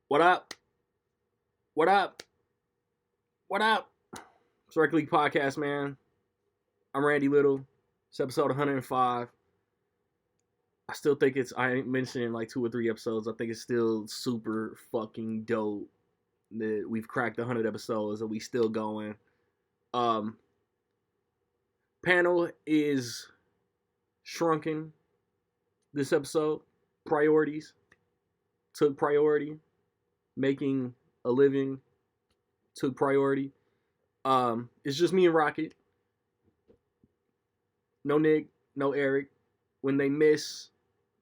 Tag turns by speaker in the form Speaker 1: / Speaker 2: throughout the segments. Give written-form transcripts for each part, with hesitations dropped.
Speaker 1: What up? What up? What up? It's Rec League Podcast, man. I'm Randy Little. It's episode 105. I still think I ain't mentioned like 2 or 3 episodes. I think it's still super fucking dope that we've cracked 100 episodes and we still going. Um, Panel is shrunken this episode. Priorities took priority. Making a living took priority. It's just me and Rocket. No Nick, no Eric. When they miss,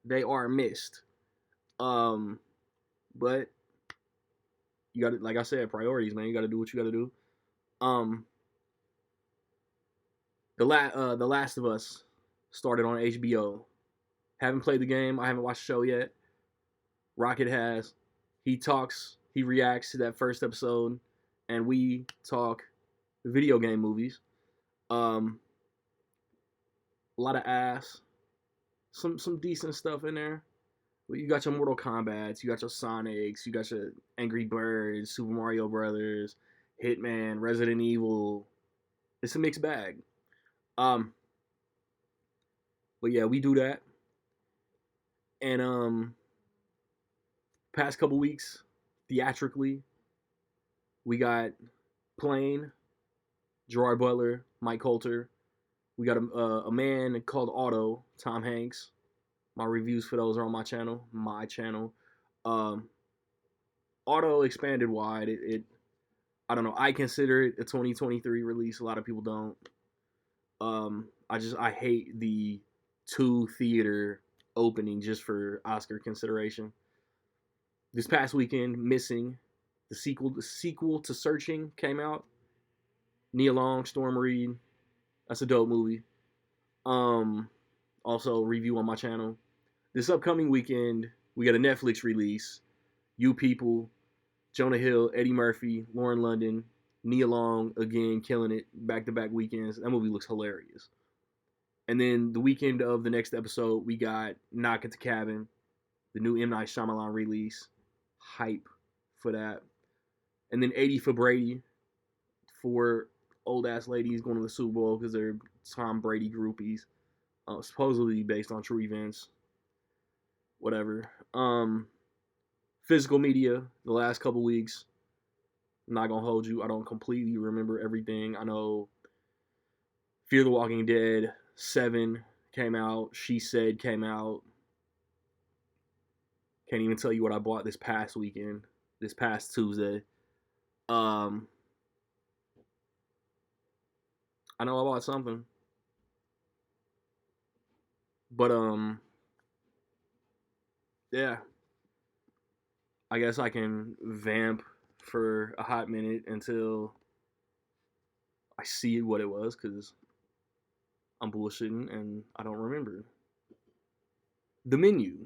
Speaker 1: they are missed. But you got to, like I said, priorities, man. You got to do what you got to do. The Last of Us started on HBO. Haven't played the game. I haven't watched the show yet. Rocket has. He talks. He reacts to that first episode, and we talk video game movies. A lot of ass. Some decent stuff in there. You got your Mortal Kombats, you got your Sonics, you got your Angry Birds, Super Mario Brothers, Hitman, Resident Evil. It's a mixed bag. But yeah, we do that. And past couple weeks, theatrically, we got Plane, Gerard Butler, Mike Coulter. We got a man called Otto, Tom Hanks. My reviews for those are on my channel. Auto expanded wide. I don't know. I consider it a 2023 release. A lot of people don't. I hate the 2 theater opening just for Oscar consideration. This past weekend, Missing, the sequel to Searching came out. Nia Long, Storm Reed. That's a dope movie. Also review on my channel. This upcoming weekend, we got a Netflix release. You People, Jonah Hill, Eddie Murphy, Lauren London, Nia Long, again, killing it, back-to-back weekends. That movie looks hilarious. And then the weekend of the next episode, we got Knock at the Cabin, the new M. Night Shyamalan release. Hype for that. And then 80 for Brady, for old-ass ladies going to the Super Bowl because they're Tom Brady groupies. Supposedly based on true events. Whatever. Physical media, the last couple weeks. I'm not gonna hold you. I don't completely remember everything. I know Fear the Walking Dead 7 came out. She Said came out. Can't even tell you what I bought this past weekend. This past Tuesday. I know I bought something. But yeah. I guess I can vamp for a hot minute until I see what it was, because I'm bullshitting and I don't remember. The Menu,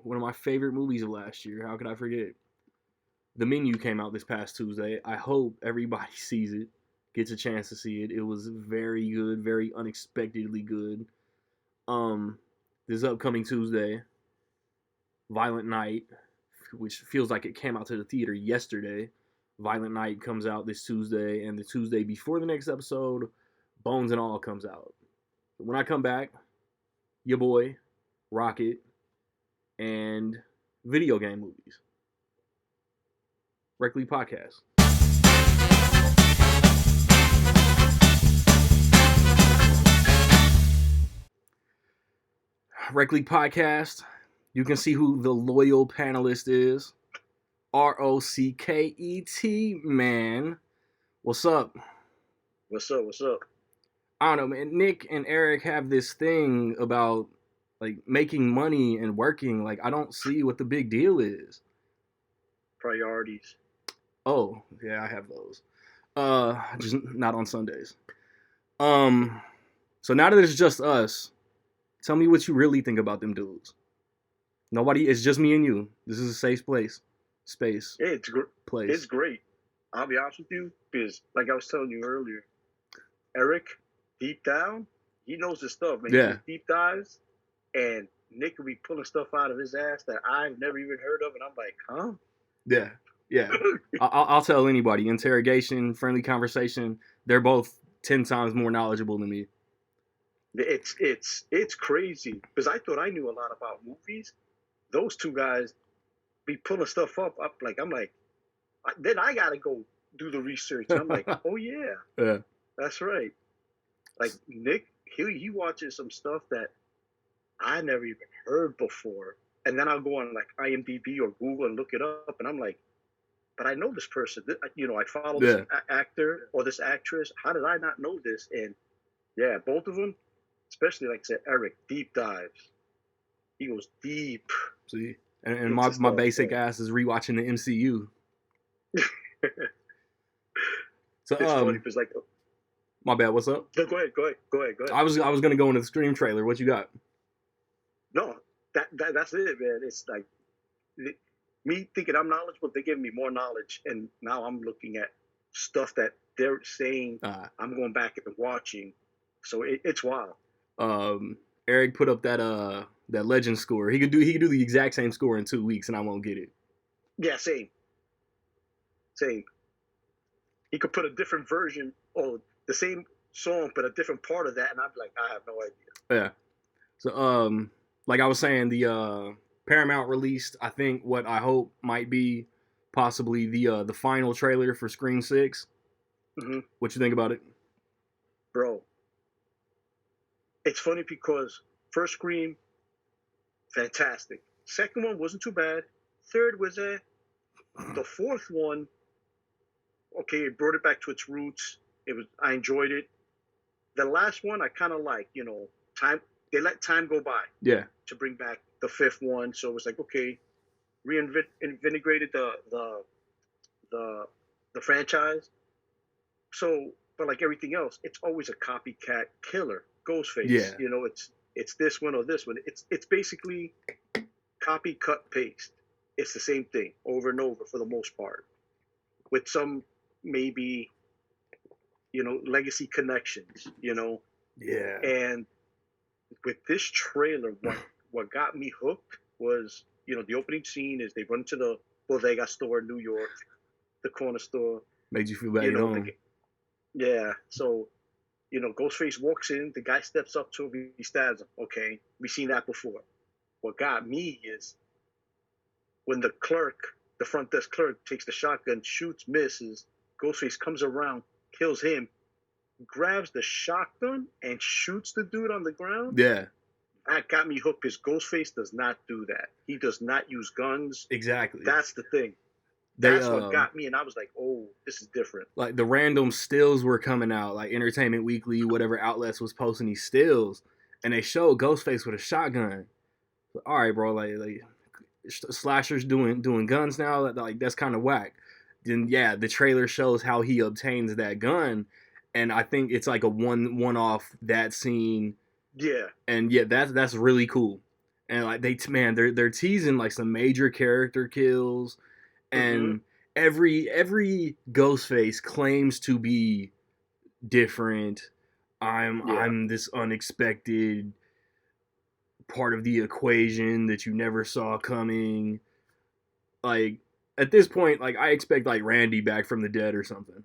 Speaker 1: one of my favorite movies of last year. How could I forget? The Menu came out this past Tuesday. I hope everybody sees it, gets a chance to see it. It was very good, very unexpectedly good. This upcoming Tuesday, Violent Night, which feels like it came out to the theater yesterday. Violent Night comes out this Tuesday, and the Tuesday before the next episode, Bones and All comes out. When I come back, your boy, Rocket, and video game movies. Rec League Podcast. Rec League Podcast. You can see who the loyal panelist is. Rocket, man. What's up?
Speaker 2: What's up?
Speaker 1: I don't know, man. Nick and Eric have this thing about like making money and working. Like, I don't see what the big deal is.
Speaker 2: Priorities.
Speaker 1: Oh, yeah, I have those. Just not on Sundays. So now that it's just us, tell me what you really think about them dudes. Nobody, it's just me and you. This is a safe place. Space.
Speaker 2: Yeah,
Speaker 1: place.
Speaker 2: It's great. I'll be honest with you, because like I was telling you earlier, Eric, deep down, he knows his stuff, man.
Speaker 1: Yeah.
Speaker 2: He deep dives, and Nick will be pulling stuff out of his ass that I've never even heard of, and I'm like, huh?
Speaker 1: Yeah, yeah. I'll tell anybody. Interrogation, friendly conversation. They're both 10 times more knowledgeable than me.
Speaker 2: It's crazy because I thought I knew a lot about movies. Those two guys be pulling stuff up like I'm like, then I gotta go do the research, and I'm like, oh yeah,
Speaker 1: Yeah.
Speaker 2: that's right. Like Nick, he watches some stuff that I never even heard before, and then I'll go on like IMDb or Google and look it up, and I'm like, but I know this person. I follow this
Speaker 1: Yeah.
Speaker 2: actor or this actress. How did I not know this? And yeah, both of them, especially like I said, Eric, deep dives. He goes deep
Speaker 1: See, and
Speaker 2: into
Speaker 1: my
Speaker 2: stuff.
Speaker 1: basic ass is rewatching the MCU. So
Speaker 2: It's funny because like,
Speaker 1: my bad. What's up?
Speaker 2: no, go ahead.
Speaker 1: I was gonna go into the Scream trailer. What you got?
Speaker 2: No, that's it, man. It's like me thinking I'm knowledgeable, they give me more knowledge, and now I'm looking at stuff that they're saying. I'm going back and watching, so it's wild.
Speaker 1: Eric put up that legend score. He could do the exact same score in 2 weeks, and I won't get it.
Speaker 2: Yeah, same. He could put a different version or the same song, but a different part of that, and I'd be like, I have no idea.
Speaker 1: Yeah. So like I was saying, the Paramount released, I think, what I hope might be possibly the final trailer for Scream 6.
Speaker 2: Mm-hmm.
Speaker 1: What you think about it?
Speaker 2: Bro, it's funny because first Scream, fantastic. Second one wasn't too bad. Third was the fourth one, okay, it brought it back to its roots. I enjoyed it. The last one I kind of like, time they let time go by.
Speaker 1: Yeah.
Speaker 2: To bring back the fifth one, so it was like, okay, reinvigorated the franchise. So, but like everything else, it's always a copycat killer, Ghostface.
Speaker 1: Yeah.
Speaker 2: It's this one or this one. It's basically copy, cut, paste. It's the same thing over and over for the most part, with some maybe legacy connections.
Speaker 1: Yeah.
Speaker 2: And with this trailer, what got me hooked was the opening scene is they run to the bodega store in New York, the corner store.
Speaker 1: Made you feel bad,
Speaker 2: yeah. So, Ghostface walks in, the guy steps up to him, he stabs him. Okay, we've seen that before. What got me is when the front desk clerk, takes the shotgun, shoots, misses, Ghostface comes around, kills him, grabs the shotgun and shoots the dude on the ground.
Speaker 1: Yeah.
Speaker 2: That got me hooked because Ghostface does not do that. He does not use guns.
Speaker 1: Exactly.
Speaker 2: That's the thing. That's what got me, and I was like, oh, this is different.
Speaker 1: Like, the random stills were coming out, like Entertainment Weekly, whatever outlets was posting these stills, and they showed Ghostface with a shotgun. All right, bro, like slashers doing guns now, like that's kind of whack. Then yeah, the trailer shows how he obtains that gun, and I think it's like a one-off that scene.
Speaker 2: Yeah.
Speaker 1: And yeah, that's really cool. And like they're teasing like some major character kills, and every Ghostface claims to be different. I'm this unexpected part of the equation that you never saw coming. Like at this point, like I expect like Randy back from the dead or something.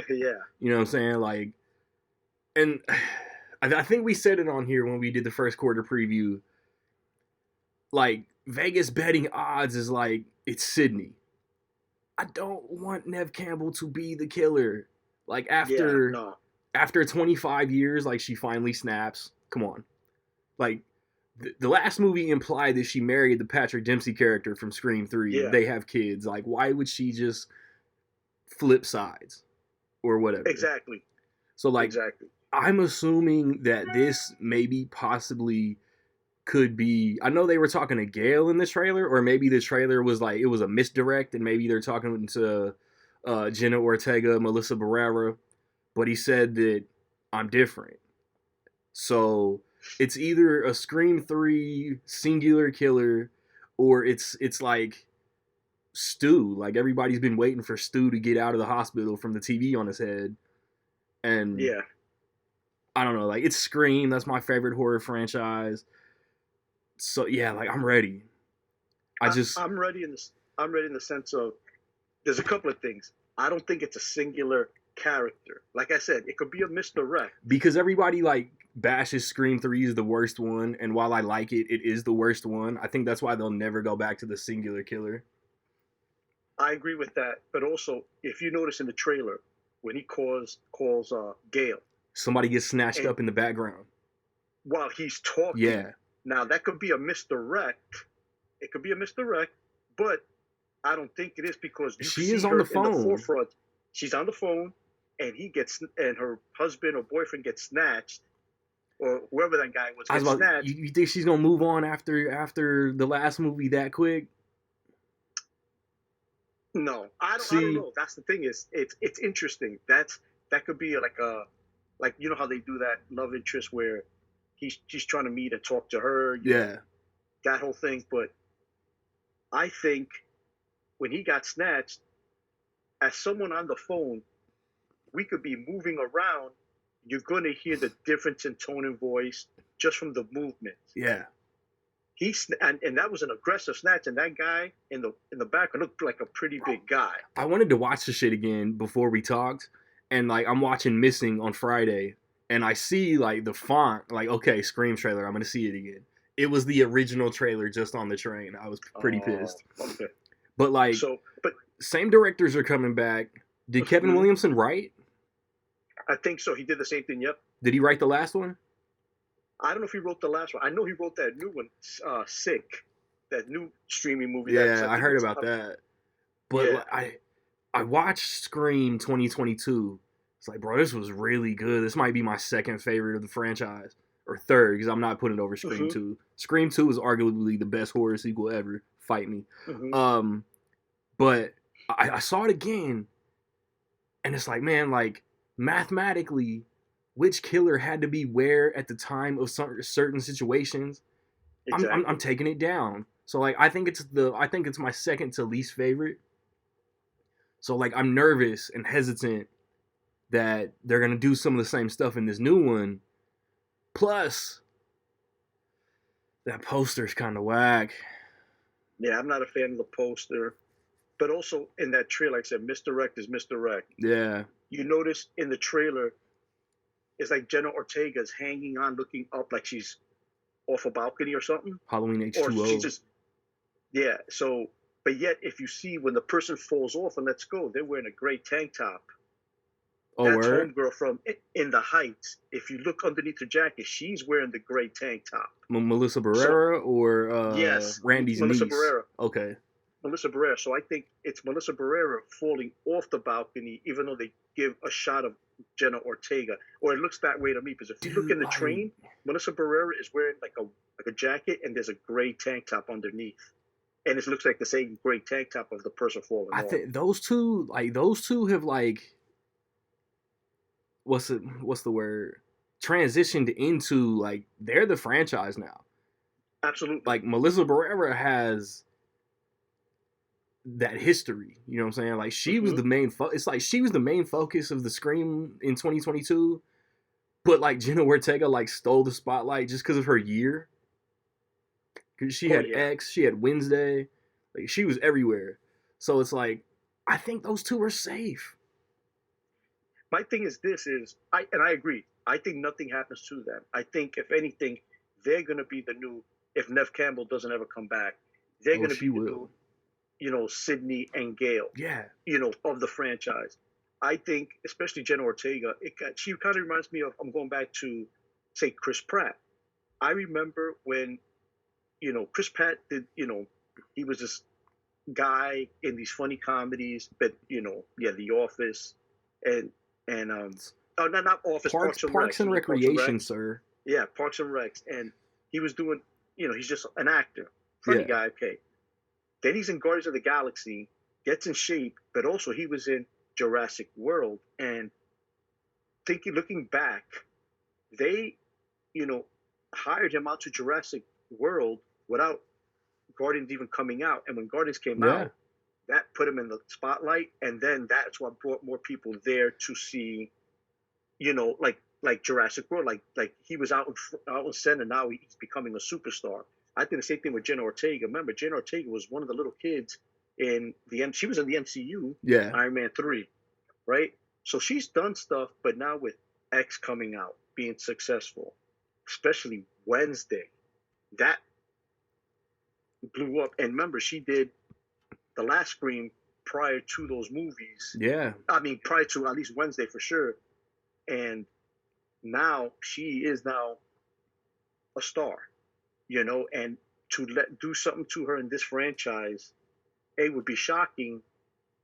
Speaker 2: Yeah.
Speaker 1: You know what I'm saying? Like, and I think we said it on here when we did the first quarter preview. Like, Vegas betting odds is like, it's Sydney. I don't want Neve Campbell to be the killer. Like, after 25 years, like, she finally snaps. Come on. Like, the last movie implied that she married the Patrick Dempsey character from Scream 3. Yeah. They have kids. Like, why would she just flip sides? Or whatever.
Speaker 2: Exactly.
Speaker 1: So, like, I'm assuming that this maybe possibly could be, I know they were talking to Gail in this trailer, or maybe the trailer was like, it was a misdirect, and maybe they're talking to Jenna Ortega, Melissa Barrera, but he said that I'm different. So it's either a Scream 3 singular killer, or it's like Stu. Like, everybody's been waiting for Stu to get out of the hospital from the TV on his head. And
Speaker 2: yeah,
Speaker 1: I don't know, like, it's Scream. That's my favorite horror franchise. So yeah, like I'm ready. I just
Speaker 2: I'm ready in this. I'm ready in the sense of there's a couple of things. I don't think it's a singular character. Like I said, it could be a misdirect.
Speaker 1: because everybody like bashes Scream 3 is the worst one, and while I like it, it is the worst one. I think that's why they'll never go back to the singular killer.
Speaker 2: I agree with that. But also, if you notice in the trailer, when he calls Gail,
Speaker 1: Somebody gets snatched
Speaker 2: and
Speaker 1: up in the background.
Speaker 2: while he's talking,
Speaker 1: Yeah,
Speaker 2: now that could be a misdirect. It could be a misdirect, but I don't think it is because you
Speaker 1: she is
Speaker 2: see
Speaker 1: on
Speaker 2: her
Speaker 1: the
Speaker 2: in the
Speaker 1: phone.
Speaker 2: forefront. She's on the phone, and her husband or boyfriend gets snatched, or whoever that guy was
Speaker 1: I was
Speaker 2: gets
Speaker 1: about.
Speaker 2: snatched.
Speaker 1: You think she's gonna move on after the last movie that quick?
Speaker 2: No, I don't
Speaker 1: See,
Speaker 2: know. That's the thing is it's interesting. That could be like you know how they do that love interest where she's trying to meet and talk to her,
Speaker 1: yeah,
Speaker 2: that whole thing. But I think when he got snatched, as someone on the phone, we could be moving around. You're going to hear the difference in tone and voice just from the movement.
Speaker 1: yeah.
Speaker 2: And that was an aggressive snatch, and that guy in the back looked like a pretty big guy.
Speaker 1: I wanted to watch the shit again before we talked, and like I'm watching Missing on Friday, and I see like the font, like okay, Scream trailer. I'm gonna see it again. It was the original trailer just on the train. I was pretty
Speaker 2: Oh,
Speaker 1: pissed.
Speaker 2: okay.
Speaker 1: But like,
Speaker 2: So, but
Speaker 1: same directors are coming back. Did Kevin
Speaker 2: mhm,
Speaker 1: Williamson write?
Speaker 2: I think so. He did the same thing. Yep.
Speaker 1: Did he write the last one?
Speaker 2: I don't know if he wrote the last one. I know he wrote that new one, Sick, that new streaming movie. That's
Speaker 1: Yeah,
Speaker 2: I
Speaker 1: I
Speaker 2: think
Speaker 1: heard
Speaker 2: it's
Speaker 1: about that. But
Speaker 2: yeah.
Speaker 1: like, I watched Scream 2022. It's like, bro, this was really good. This might be my second favorite of the franchise, or third, because I'm not putting it over Scream
Speaker 2: Hmm.
Speaker 1: 2. Scream 2 is arguably the best horror sequel ever. Fight me.
Speaker 2: Hmm.
Speaker 1: Um, but I saw it again, and it's like, man, like mathematically, which killer had to be where at the time of some certain situations? I'm
Speaker 2: Exactly.
Speaker 1: taking it down. So like, I think it's my second to least favorite. So like, I'm nervous and hesitant that they're gonna do some of the same stuff in this new one. Plus, that poster's kind of whack.
Speaker 2: Yeah, I'm not a fan of the poster, but also in that trailer, like I said, misdirect is misdirect.
Speaker 1: Yeah,
Speaker 2: You notice in the trailer, it's like Jenna Ortega's hanging on, looking up, like she's off a balcony or something,
Speaker 1: Halloween
Speaker 2: or she's
Speaker 1: H2O.
Speaker 2: just yeah. So, but yet if you see when the person falls off and lets go, they're wearing a gray tank top.
Speaker 1: Oh,
Speaker 2: That's
Speaker 1: word.
Speaker 2: Homegirl from In the Heights. If you look underneath her jacket, she's wearing the gray tank top.
Speaker 1: Melissa
Speaker 2: So
Speaker 1: Barrera or
Speaker 2: yes,
Speaker 1: Randy's
Speaker 2: Melissa
Speaker 1: niece.
Speaker 2: Barrera.
Speaker 1: Okay.
Speaker 2: Melissa Barrera. So I think it's Melissa Barrera falling off the balcony, even though they give a shot of Jenna Ortega, or it looks that way to me. Because if you look
Speaker 1: Dude,
Speaker 2: in the
Speaker 1: like,
Speaker 2: train, Melissa Barrera is wearing like a jacket, and there's a gray tank top underneath, and it looks like the same gray tank top of the person falling
Speaker 1: I
Speaker 2: off.
Speaker 1: think those two have like what's the word, transitioned into like they're the franchise now.
Speaker 2: Absolutely.
Speaker 1: Like Melissa Barrera has that history. You know what I'm saying? Like she was
Speaker 2: Hmm.
Speaker 1: the main. It's like she was the main focus of the Scream in 2022. But like Jenna Ortega like stole the spotlight just because of her year. Because she
Speaker 2: Oh
Speaker 1: had
Speaker 2: yeah.
Speaker 1: X, she had Wednesday, like she was everywhere. So it's like I think those two are safe.
Speaker 2: My thing is this is I agree. I think nothing happens to them. I think if anything, they're gonna be the new if Nev Campbell doesn't ever come back, they're
Speaker 1: Oh,
Speaker 2: gonna
Speaker 1: she
Speaker 2: be the new,
Speaker 1: will.
Speaker 2: Sydney and Gail,
Speaker 1: Yeah,
Speaker 2: of the franchise. I think, especially Jenna Ortega, she kind of reminds me of. I'm going back to, say, Chris Pratt. I remember when Chris Pratt did. He was this guy in these funny comedies, but yeah, The Office, and oh, not Office, Parks and
Speaker 1: Parks
Speaker 2: Recs.
Speaker 1: and
Speaker 2: You know, Parks and
Speaker 1: Recreation,
Speaker 2: Recs.
Speaker 1: sir.
Speaker 2: Yeah, Parks and Recs, and he was doing. He's just an actor, funny
Speaker 1: Yeah,
Speaker 2: guy. Okay, then he's in Guardians of the Galaxy, gets in shape, but also he was in Jurassic World. And looking back, they, you know, hired him out to Jurassic World without Guardians even coming out. And when Guardians came
Speaker 1: yeah.
Speaker 2: out, that put him in the spotlight. And then that's what brought more people there to see, like Jurassic World. Like he was out in center. Now he's becoming a superstar. I did the same thing with Jenna Ortega. Remember, Jenna Ortega was one of the little kids in she was in the MCU,
Speaker 1: Yeah.
Speaker 2: Iron Man 3, right? So she's done stuff, but now with X coming out, being successful, especially Wednesday, that blew up. And remember, she did the last Scream prior to those movies.
Speaker 1: Yeah.
Speaker 2: I mean, prior to at least Wednesday for sure. And now she is now a star, and to do something to her in this franchise, would be shocking.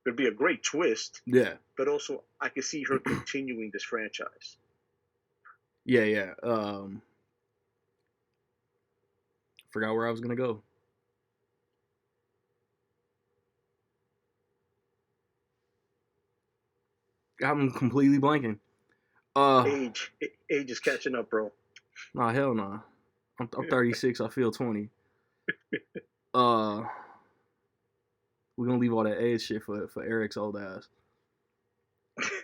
Speaker 2: It'd be a great twist,
Speaker 1: Yeah.
Speaker 2: but also I could see her continuing this franchise.
Speaker 1: Yeah. Forgot where I was gonna go. I'm completely blanking.
Speaker 2: Age is catching up, bro.
Speaker 1: Nah, hell nah. I'm 36. I feel 20. We're gonna leave all that age shit for Eric's old ass.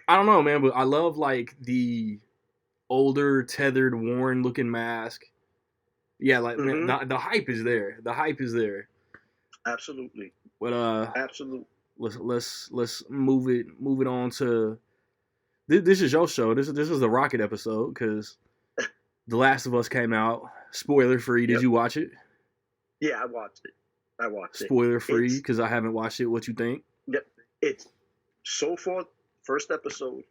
Speaker 1: I don't know, man, but I love like the older, tethered, worn looking mask. Yeah, like man, the hype is there. The hype is there.
Speaker 2: Absolutely.
Speaker 1: But
Speaker 2: absolutely.
Speaker 1: Let's move it on to this is your show. This is the Rocket episode because The Last of Us came out. Spoiler free. Did you watch it?
Speaker 2: Yeah, I watched it.
Speaker 1: Spoiler free because I haven't watched it. What you think?
Speaker 2: Yep. It's so far first episode,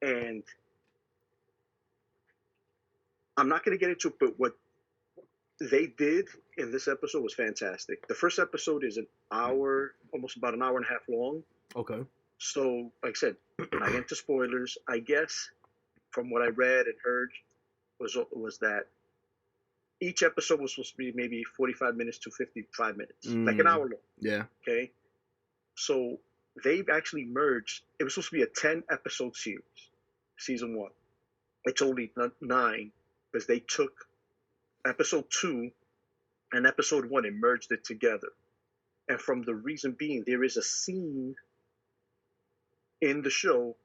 Speaker 2: and I'm not going to get into it, but what they did in this episode was fantastic. The first episode is an hour, almost about an hour and a half long.
Speaker 1: Okay.
Speaker 2: So, like I said, I get into spoilers. I guess from what I read and heard was that each episode was supposed to be maybe 45 minutes to 55 minutes, like an hour long.
Speaker 1: Yeah.
Speaker 2: Okay. So they've actually merged. It was supposed to be a 10-episode series, season 1. It's only 9 because they took episode 2 and episode 1 and merged it together. And from the reason being, there is a scene in the show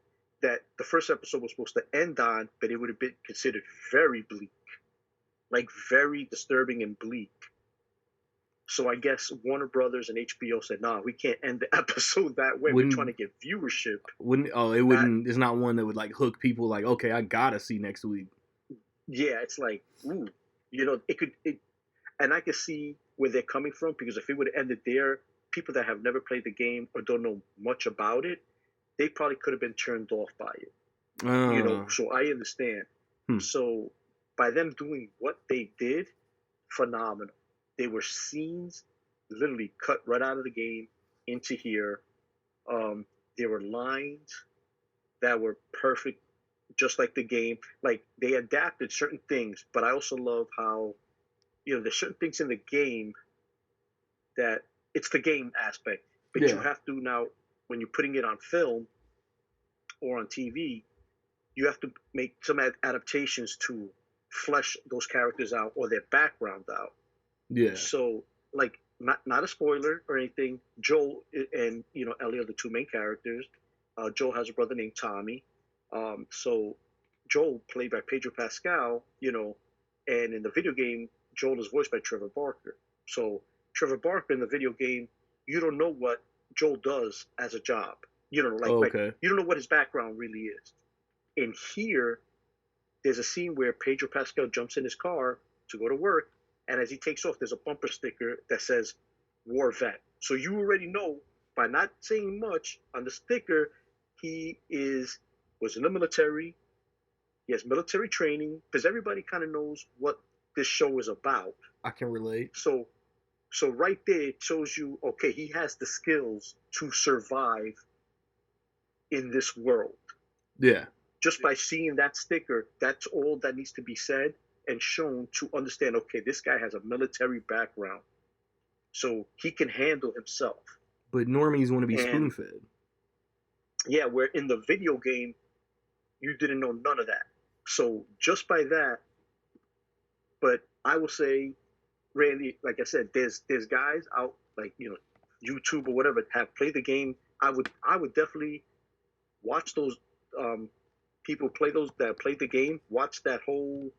Speaker 2: that the first episode was supposed to end on, but it would have been considered very bleak, like very disturbing and bleak. So I guess Warner Brothers and HBO said, "Nah, we can't end the episode that way. We're trying to get viewership."
Speaker 1: It's not one that would like hook people. Like, okay, I gotta see next week.
Speaker 2: Yeah, it's like, ooh, and I can see where they're coming from, because if it would have ended there, people that have never played the game or don't know much about it, they probably could have been turned off by it. So I understand. So by them doing what they did, phenomenal. They were scenes literally cut right out of the game into here. There were lines that were perfect, just like the game. Like, they adapted certain things, but I also love how, there's certain things in the game that it's the game aspect, but you have to now, when you're putting it on film or on TV, you have to make some adaptations to flesh those characters out or their background out.
Speaker 1: Yeah.
Speaker 2: So, like, not a spoiler or anything. Joel and Ellie are the two main characters. Joel has a brother named Tommy. So Joel, played by Pedro Pascal, and in the video game, Joel is voiced by Trevor Barker. So Trevor Barker in the video game, you don't know what Joel does as a job. Like you don't know what his background really is. In here, there's a scene where Pedro Pascal jumps in his car to go to work, and as he takes off, there's a bumper sticker that says "War Vet." So you already know, by not saying much on the sticker, he was in the military. He has military training, because everybody kind of knows what this show is about.
Speaker 1: I can relate.
Speaker 2: So right there, it shows you, okay, he has the skills to survive in this world.
Speaker 1: Yeah.
Speaker 2: Just by seeing that sticker, that's all that needs to be said and shown to understand, okay, this guy has a military background, so he can handle himself.
Speaker 1: But normies want to be spoon-fed.
Speaker 2: Yeah, where in the video game, you didn't know none of that. So just by that, but I will say, Randy, like I said, there's guys out, like, YouTube or whatever, have played the game. I would definitely watch those people that played the game, watch that whole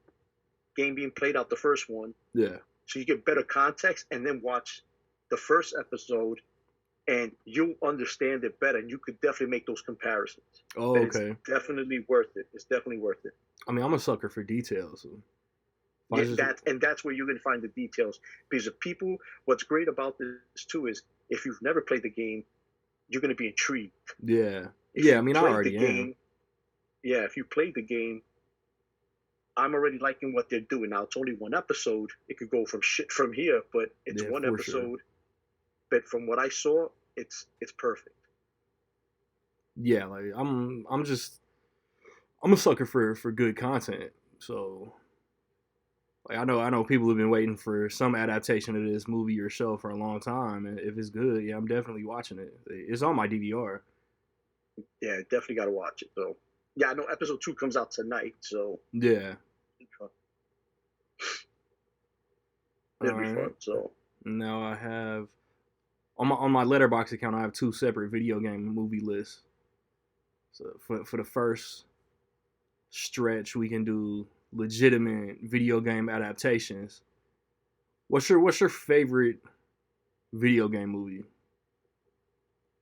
Speaker 2: game being played out, the first one.
Speaker 1: Yeah.
Speaker 2: so you get better context, and then watch the first episode, and you'll understand it better, and you could definitely make those comparisons.
Speaker 1: Oh,
Speaker 2: But it's
Speaker 1: okay.
Speaker 2: definitely worth it. It's definitely worth it.
Speaker 1: I mean, I'm a sucker for details. So if I
Speaker 2: Yeah,
Speaker 1: just,
Speaker 2: that's where you're gonna find the details. Because if people, what's great about this too is if you've never played the game, you're gonna be intrigued.
Speaker 1: yeah,
Speaker 2: If
Speaker 1: yeah. I
Speaker 2: you
Speaker 1: mean, I
Speaker 2: played the
Speaker 1: already am.
Speaker 2: game, yeah, if you played the game, I'm already liking what they're doing. Now it's only one episode. It could go from shit from here, but it's
Speaker 1: Yeah,
Speaker 2: one
Speaker 1: for sure.
Speaker 2: episode. But from what I saw, it's perfect.
Speaker 1: Yeah, like I'm a sucker for good content. So like I know people have been waiting for some adaptation of this movie or show for a long time, and if it's good, yeah, I'm definitely watching it. It's on my DVR.
Speaker 2: Yeah, definitely got to watch it though. Yeah, I know episode 2 comes out tonight, so
Speaker 1: Yeah. All
Speaker 2: it'll be
Speaker 1: right.
Speaker 2: fun. So
Speaker 1: Now I have on my Letterbox account, I have two separate video game movie lists. So for the first stretch, we can do legitimate video game adaptations. What's your favorite video game movie?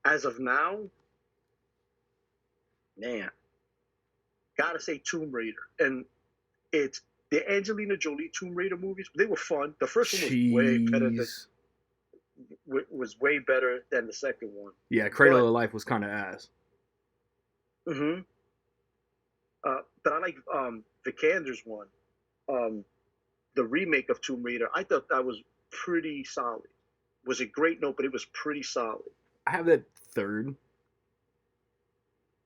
Speaker 2: as of now, man, gotta say Tomb Raider, and it's the Angelina Jolie Tomb Raider movies. They were fun. The first one
Speaker 1: Cheese.
Speaker 2: was way better than the second one.
Speaker 1: Yeah, Cradle
Speaker 2: But
Speaker 1: of Life was kind of ass.
Speaker 2: hmm but I like Vikander's one, um, the remake of Tomb Raider. I thought that was pretty solid. Was it great? No, but it was pretty solid.
Speaker 1: I have that third.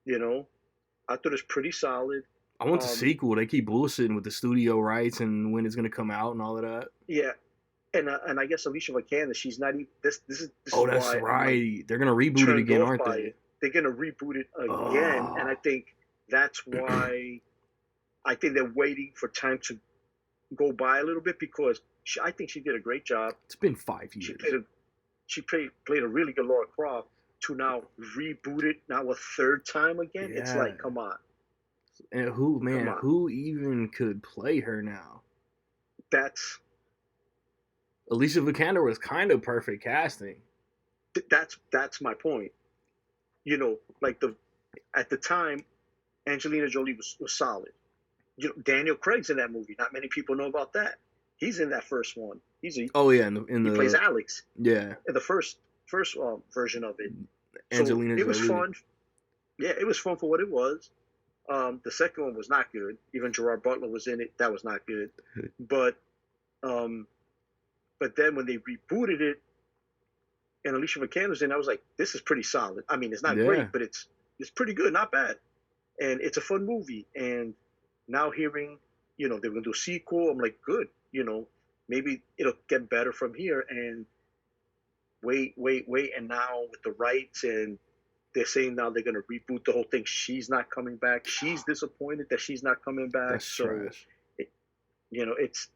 Speaker 2: You know, I thought it was pretty solid.
Speaker 1: I want the
Speaker 2: Um,
Speaker 1: sequel. They keep bullshitting with the studio rights and when it's gonna come out and all of that.
Speaker 2: yeah, and I guess Alicia Vikander, she's not even this is
Speaker 1: Oh, that's
Speaker 2: why I'm like
Speaker 1: right. They're gonna reboot it
Speaker 2: turned
Speaker 1: again,
Speaker 2: off
Speaker 1: aren't
Speaker 2: by
Speaker 1: they?
Speaker 2: it. They're gonna reboot it again, and
Speaker 1: Oh.
Speaker 2: I think that's why I think they're waiting for time to go by a little bit because I think she did a great job.
Speaker 1: It's been 5
Speaker 2: She
Speaker 1: years.
Speaker 2: played a really good Laura Croft. To now reboot it now a third time again, it's
Speaker 1: Yeah.
Speaker 2: like come on,
Speaker 1: And
Speaker 2: come on.
Speaker 1: who even could play her now?
Speaker 2: That's
Speaker 1: Alicia Vikander was kind of perfect casting.
Speaker 2: that's my point. You know, like the at the time, Angelina Jolie was solid. You know, Daniel Craig's in that movie. Not many people know about that. He's in that first one.
Speaker 1: Oh yeah,
Speaker 2: He plays Alex
Speaker 1: yeah,
Speaker 2: in the first version of it.
Speaker 1: Angelina
Speaker 2: So it was
Speaker 1: Jolie.
Speaker 2: fun. Yeah, it was fun for what it was. The second one was not good. Even Gerard Butler was in it. That was not good. But um, but then when they rebooted it and Alicia Vikander's in, I was like, this is pretty solid. I mean, it's not
Speaker 1: Yeah.
Speaker 2: great, but it's pretty good, not bad, and it's a fun movie. And now hearing, you know, they're gonna do a sequel, I'm like, good. You know, maybe it'll get better from here. And wait, and now with the rights and they're saying now they're gonna reboot the whole thing. She's not coming back. She's disappointed that she's not coming back.
Speaker 1: That's
Speaker 2: So
Speaker 1: trash.
Speaker 2: you know, it's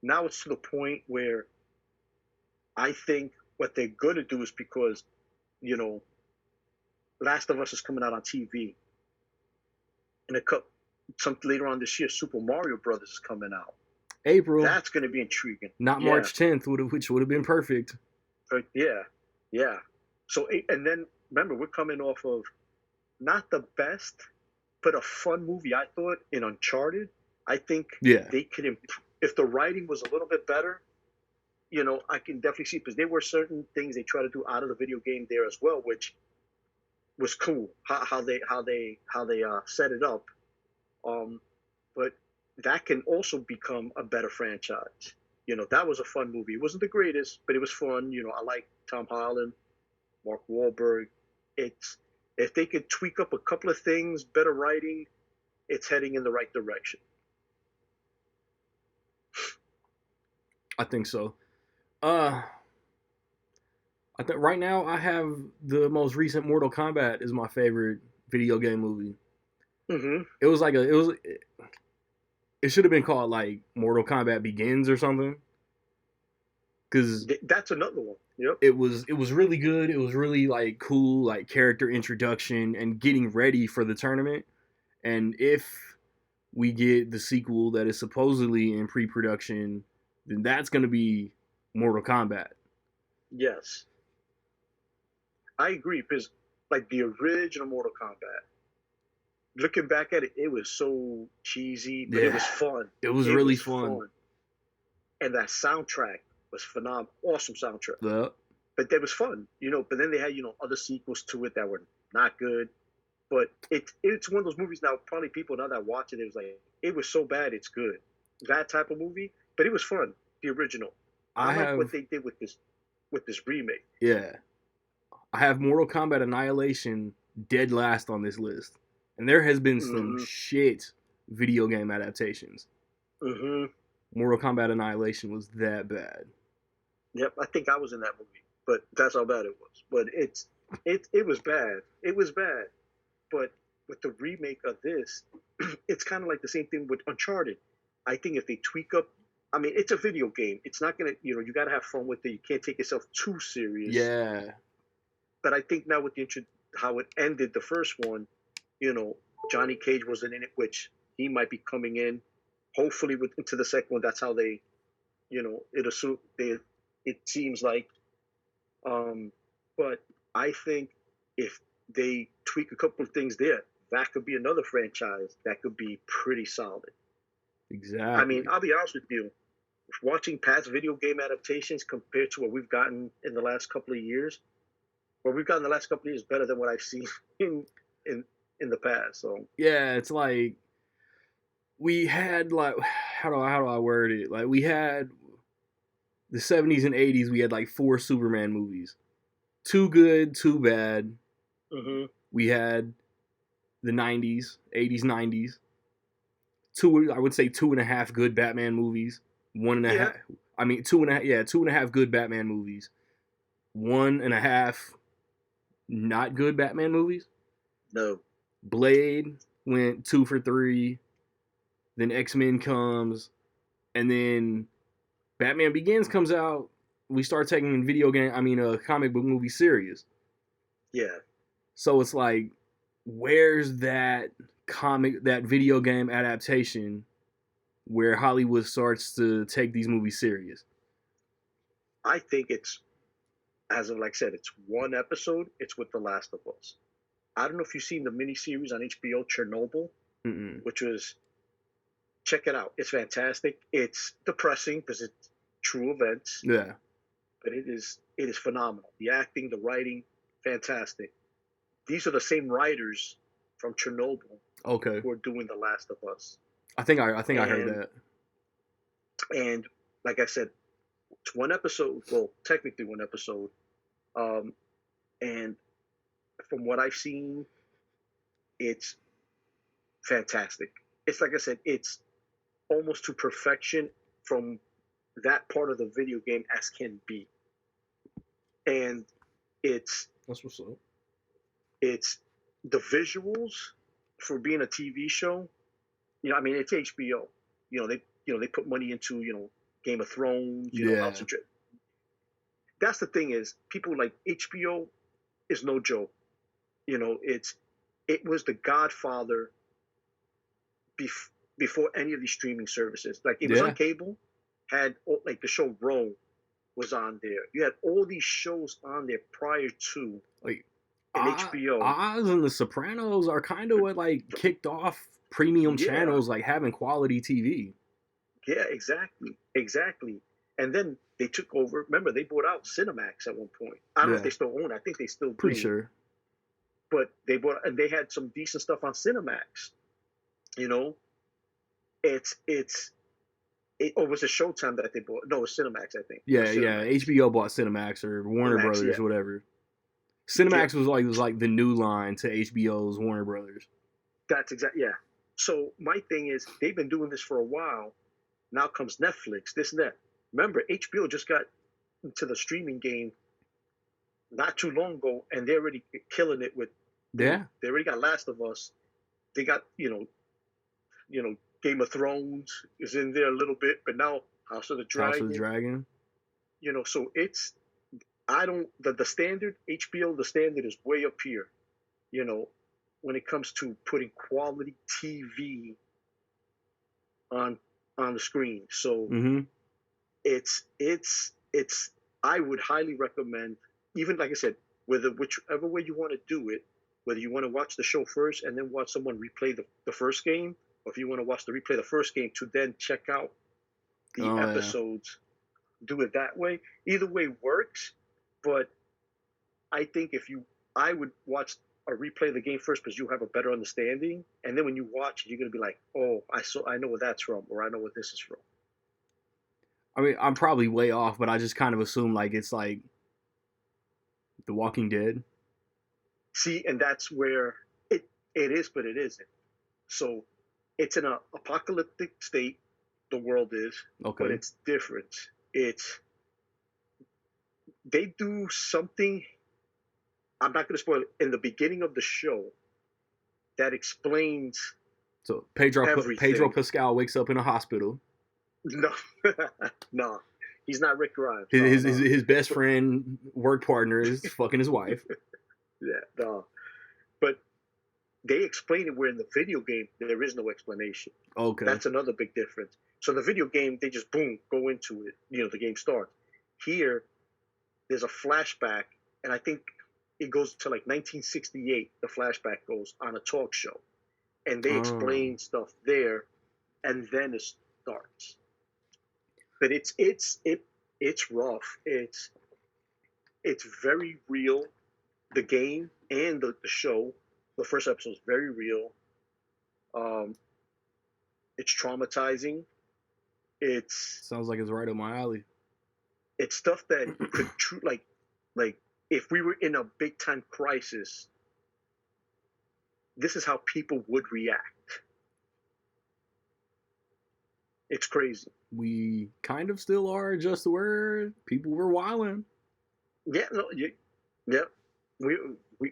Speaker 2: now it's to the point where I think what they're gonna do is because, you know, Last of Us is coming out on TV, and some later on this year, Super Mario Brothers is coming out.
Speaker 1: April,
Speaker 2: That's gonna be intriguing.
Speaker 1: not
Speaker 2: Yeah.
Speaker 1: March 10th, which would have been perfect.
Speaker 2: Yeah. So and then remember, we're coming off of not the best, but a fun movie. I thought in Uncharted. I think
Speaker 1: Yeah.
Speaker 2: they could improve if the writing was a little bit better. You know, I can definitely see because there were certain things they try to do out of the video game there as well, which was cool. How they set it up. But that can also become a better franchise. You know, that was a fun movie. It wasn't the greatest, but it was fun. You know, I like Tom Holland, Mark Wahlberg. It's if they could tweak up a couple of things, better writing, it's heading in the right direction.
Speaker 1: I think so. I think right now I have the most recent Mortal Kombat is my favorite video game movie.
Speaker 2: Mm-hmm.
Speaker 1: It should have been called like Mortal Kombat Begins or something. Cause
Speaker 2: That's another one. Yep.
Speaker 1: it was really good. It was really like cool, like character introduction and getting ready for the tournament. And if we get the sequel that is supposedly in pre-production then that's gonna be Mortal Kombat.
Speaker 2: Yes, I agree because like the original Mortal Kombat, looking back at it, it was so cheesy, but it
Speaker 1: Yeah,
Speaker 2: was fun.
Speaker 1: it was
Speaker 2: It
Speaker 1: really
Speaker 2: was
Speaker 1: fun.
Speaker 2: fun, and that soundtrack was phenomenal, awesome soundtrack.
Speaker 1: The
Speaker 2: But that was fun, you know. But then they had other sequels to it that were not good. But it's one of those movies now. Probably people now that watch it, it was like it was so bad it's good. That type of movie, but it was fun. The original.
Speaker 1: I
Speaker 2: I like what
Speaker 1: have
Speaker 2: they did with this remake.
Speaker 1: yeah, I have Mortal Kombat Annihilation dead last on this list, and there has been some
Speaker 2: Mm-hmm.
Speaker 1: shit video game adaptations.
Speaker 2: Mm-hmm.
Speaker 1: Mortal Kombat Annihilation was that bad.
Speaker 2: Yep, I think I was in that movie, but that's how bad it was. But it was bad. It was bad. But with the remake of this, it's kind of like the same thing with Uncharted. I think if they tweak up, I mean, it's a video game. It's not gonna, you got to have fun with it. You can't take yourself too serious.
Speaker 1: Yeah,
Speaker 2: But I think now with how it ended the first one, Johnny Cage wasn't in it, which he might be coming in. Hopefully, into the second one, that's how they, it assume they. It seems like, um, but I think if they tweak a couple of things there, that could be another franchise that could be pretty solid. I mean,
Speaker 1: exactly.
Speaker 2: I'll be honest with you, watching past video game adaptations compared to what we've gotten in the last couple of years, what we've gotten in the last couple of years is better than what I've seen in in in the past. So
Speaker 1: Yeah, it's like we had like how do I word it? Like we had the 70s and 80s. We had like 4 Superman movies, two good, two bad.
Speaker 2: hmm
Speaker 1: We had the 90s, 80s, 90s. Two, I would say 2.5 good Batman movies. One and a
Speaker 2: yeah,
Speaker 1: half. I mean, 2.5. Yeah, 2.5 good Batman movies. 1.5 not good Batman movies.
Speaker 2: no,
Speaker 1: Blade went 2 for 3. Then X-Men comes, and then Batman Begins comes out. We start taking comic book movie serious.
Speaker 2: yeah,
Speaker 1: So it's like, where's that video game adaptation where Hollywood starts to take these movies serious?
Speaker 2: I think it's as of like I said, it's one episode. It's with The Last of Us. I don't know if you've seen the miniseries on HBO, Chernobyl,
Speaker 1: Mm-mm.
Speaker 2: which was check it out. It's fantastic. It's depressing because it's true events,
Speaker 1: Yeah.
Speaker 2: but it is phenomenal. The acting, the writing, fantastic. These are the same writers from Chernobyl
Speaker 1: Okay.
Speaker 2: who are doing The Last of Us.
Speaker 1: I think I heard
Speaker 2: And
Speaker 1: that.
Speaker 2: and like I said, it's one episode. Well, technically one episode. Um, and from what I've seen, it's fantastic. It's like I said, it's almost to perfection from that part of the video game as can be. And it's
Speaker 1: That's what's up.
Speaker 2: it's the visuals for being a TV show. I mean, it's HBO. They put money into Game of Thrones. House
Speaker 1: Yeah.
Speaker 2: of Dragon. That's the thing is people like HBO is no joke. It was the Godfather before any of these streaming services. Like it was on
Speaker 1: Yeah.
Speaker 2: cable, had like the show Rome was on there. You had all these shows on there prior to
Speaker 1: Like
Speaker 2: an HBO.
Speaker 1: Oz and The Sopranos are kind of what like kicked off premium
Speaker 2: Yeah,
Speaker 1: channels like having quality TV.
Speaker 2: yeah, exactly. And then they took over. Remember, they bought out Cinemax at one point. I don't know if
Speaker 1: Yeah.
Speaker 2: they still own it. I think they still
Speaker 1: Pretty
Speaker 2: do.
Speaker 1: sure.
Speaker 2: But they bought and they had some decent stuff on Cinemax. You know, it's or was it Showtime that they bought? No, it was Cinemax. I think it
Speaker 1: Yeah,
Speaker 2: was
Speaker 1: yeah.
Speaker 2: Cinemax.
Speaker 1: HBO bought Cinemax or Warner
Speaker 2: Cinemax,
Speaker 1: Brothers
Speaker 2: yeah,
Speaker 1: or whatever.
Speaker 2: yeah.
Speaker 1: Cinemax was like the new line to HBO's Warner Brothers.
Speaker 2: That's exactly yeah. So my thing is, they've been doing this for a while. Now comes Netflix, this and that. Remember, HBO just got into the streaming game not too long ago, and they're already killing it with.
Speaker 1: Yeah.
Speaker 2: They already got Last of Us. They got Game of Thrones is in there a little bit, but now House of the
Speaker 1: House of the
Speaker 2: Dragon.
Speaker 1: Dragon.
Speaker 2: So it's I don't the standard HBO the standard is way up here. You know, when it comes to putting quality TV on on the screen. So
Speaker 1: Mm-hmm.
Speaker 2: It's I would highly recommend, even like I said, whether whichever way you want to do it, whether you want to watch the show first and then watch someone replay the first game, or if you want to watch the replay the first game to then check out the
Speaker 1: Oh yeah.
Speaker 2: episodes, do it that way. Either way works, but I think if you I would watch or replay the game first because you have a better understanding, and then when you watch it, you're gonna be like, oh, I know where that's from, or I know what this is from.
Speaker 1: I mean, I'm probably way off, but I just kind of assume like it's like The Walking Dead.
Speaker 2: See, and that's where it is, but it isn't. So it's in an apocalyptic state. The world is, but
Speaker 1: Okay.
Speaker 2: it's different. It's they do something. I'm not going to spoil it in the beginning of the show that explains
Speaker 1: So Pedro
Speaker 2: everything.
Speaker 1: Pascal wakes up in a hospital.
Speaker 2: No, no, he's not Rick Grimes.
Speaker 1: His
Speaker 2: No,
Speaker 1: his, his
Speaker 2: no,
Speaker 1: his best friend, work partner, is fucking his wife.
Speaker 2: yeah, no. But they explain it where in the video game there is no explanation.
Speaker 1: Okay.
Speaker 2: That's another big difference. So the video game, they just boom go into it. The game starts. Here, there's a flashback, and I think it goes to like 1968. The flashback goes on a talk show, and they
Speaker 1: Oh.
Speaker 2: explain stuff there, and then it starts. But it's rough. It's very real. The game and the show, the first episode is very real. Um, it's traumatizing. It's
Speaker 1: Sounds like it's right up my alley.
Speaker 2: it's stuff that could like if we were in a big time crisis, this is how people would react. It's crazy.
Speaker 1: We kind of still are, just where people were wilding.
Speaker 2: Yeah, no, yeah, we,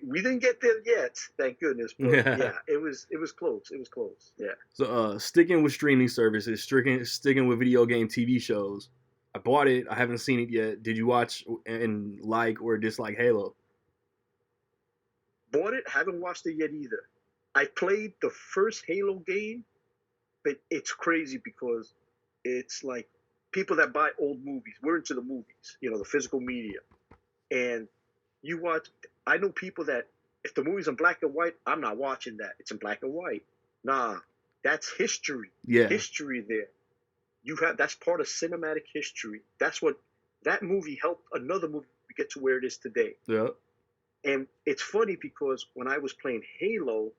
Speaker 2: we didn't get there yet, thank goodness. But yeah, it was close. It was close. Yeah.
Speaker 1: So, sticking with streaming services, sticking with video game TV shows. I bought it. I haven't seen it yet. Did you watch and like or dislike Halo?
Speaker 2: Bought it. Haven't watched it yet either. I played the first Halo game, but it's crazy because it's like people that buy old movies. We're into the movies, the physical media, and you watch. I know people that if the movie's in black and white, I'm not watching that. It's in black and white. Nah, that's history.
Speaker 1: Yeah,
Speaker 2: History there. You have that's part of cinematic history. That's what that movie helped another movie get to where it is today.
Speaker 1: yeah.
Speaker 2: And it's funny because when I was playing Halo,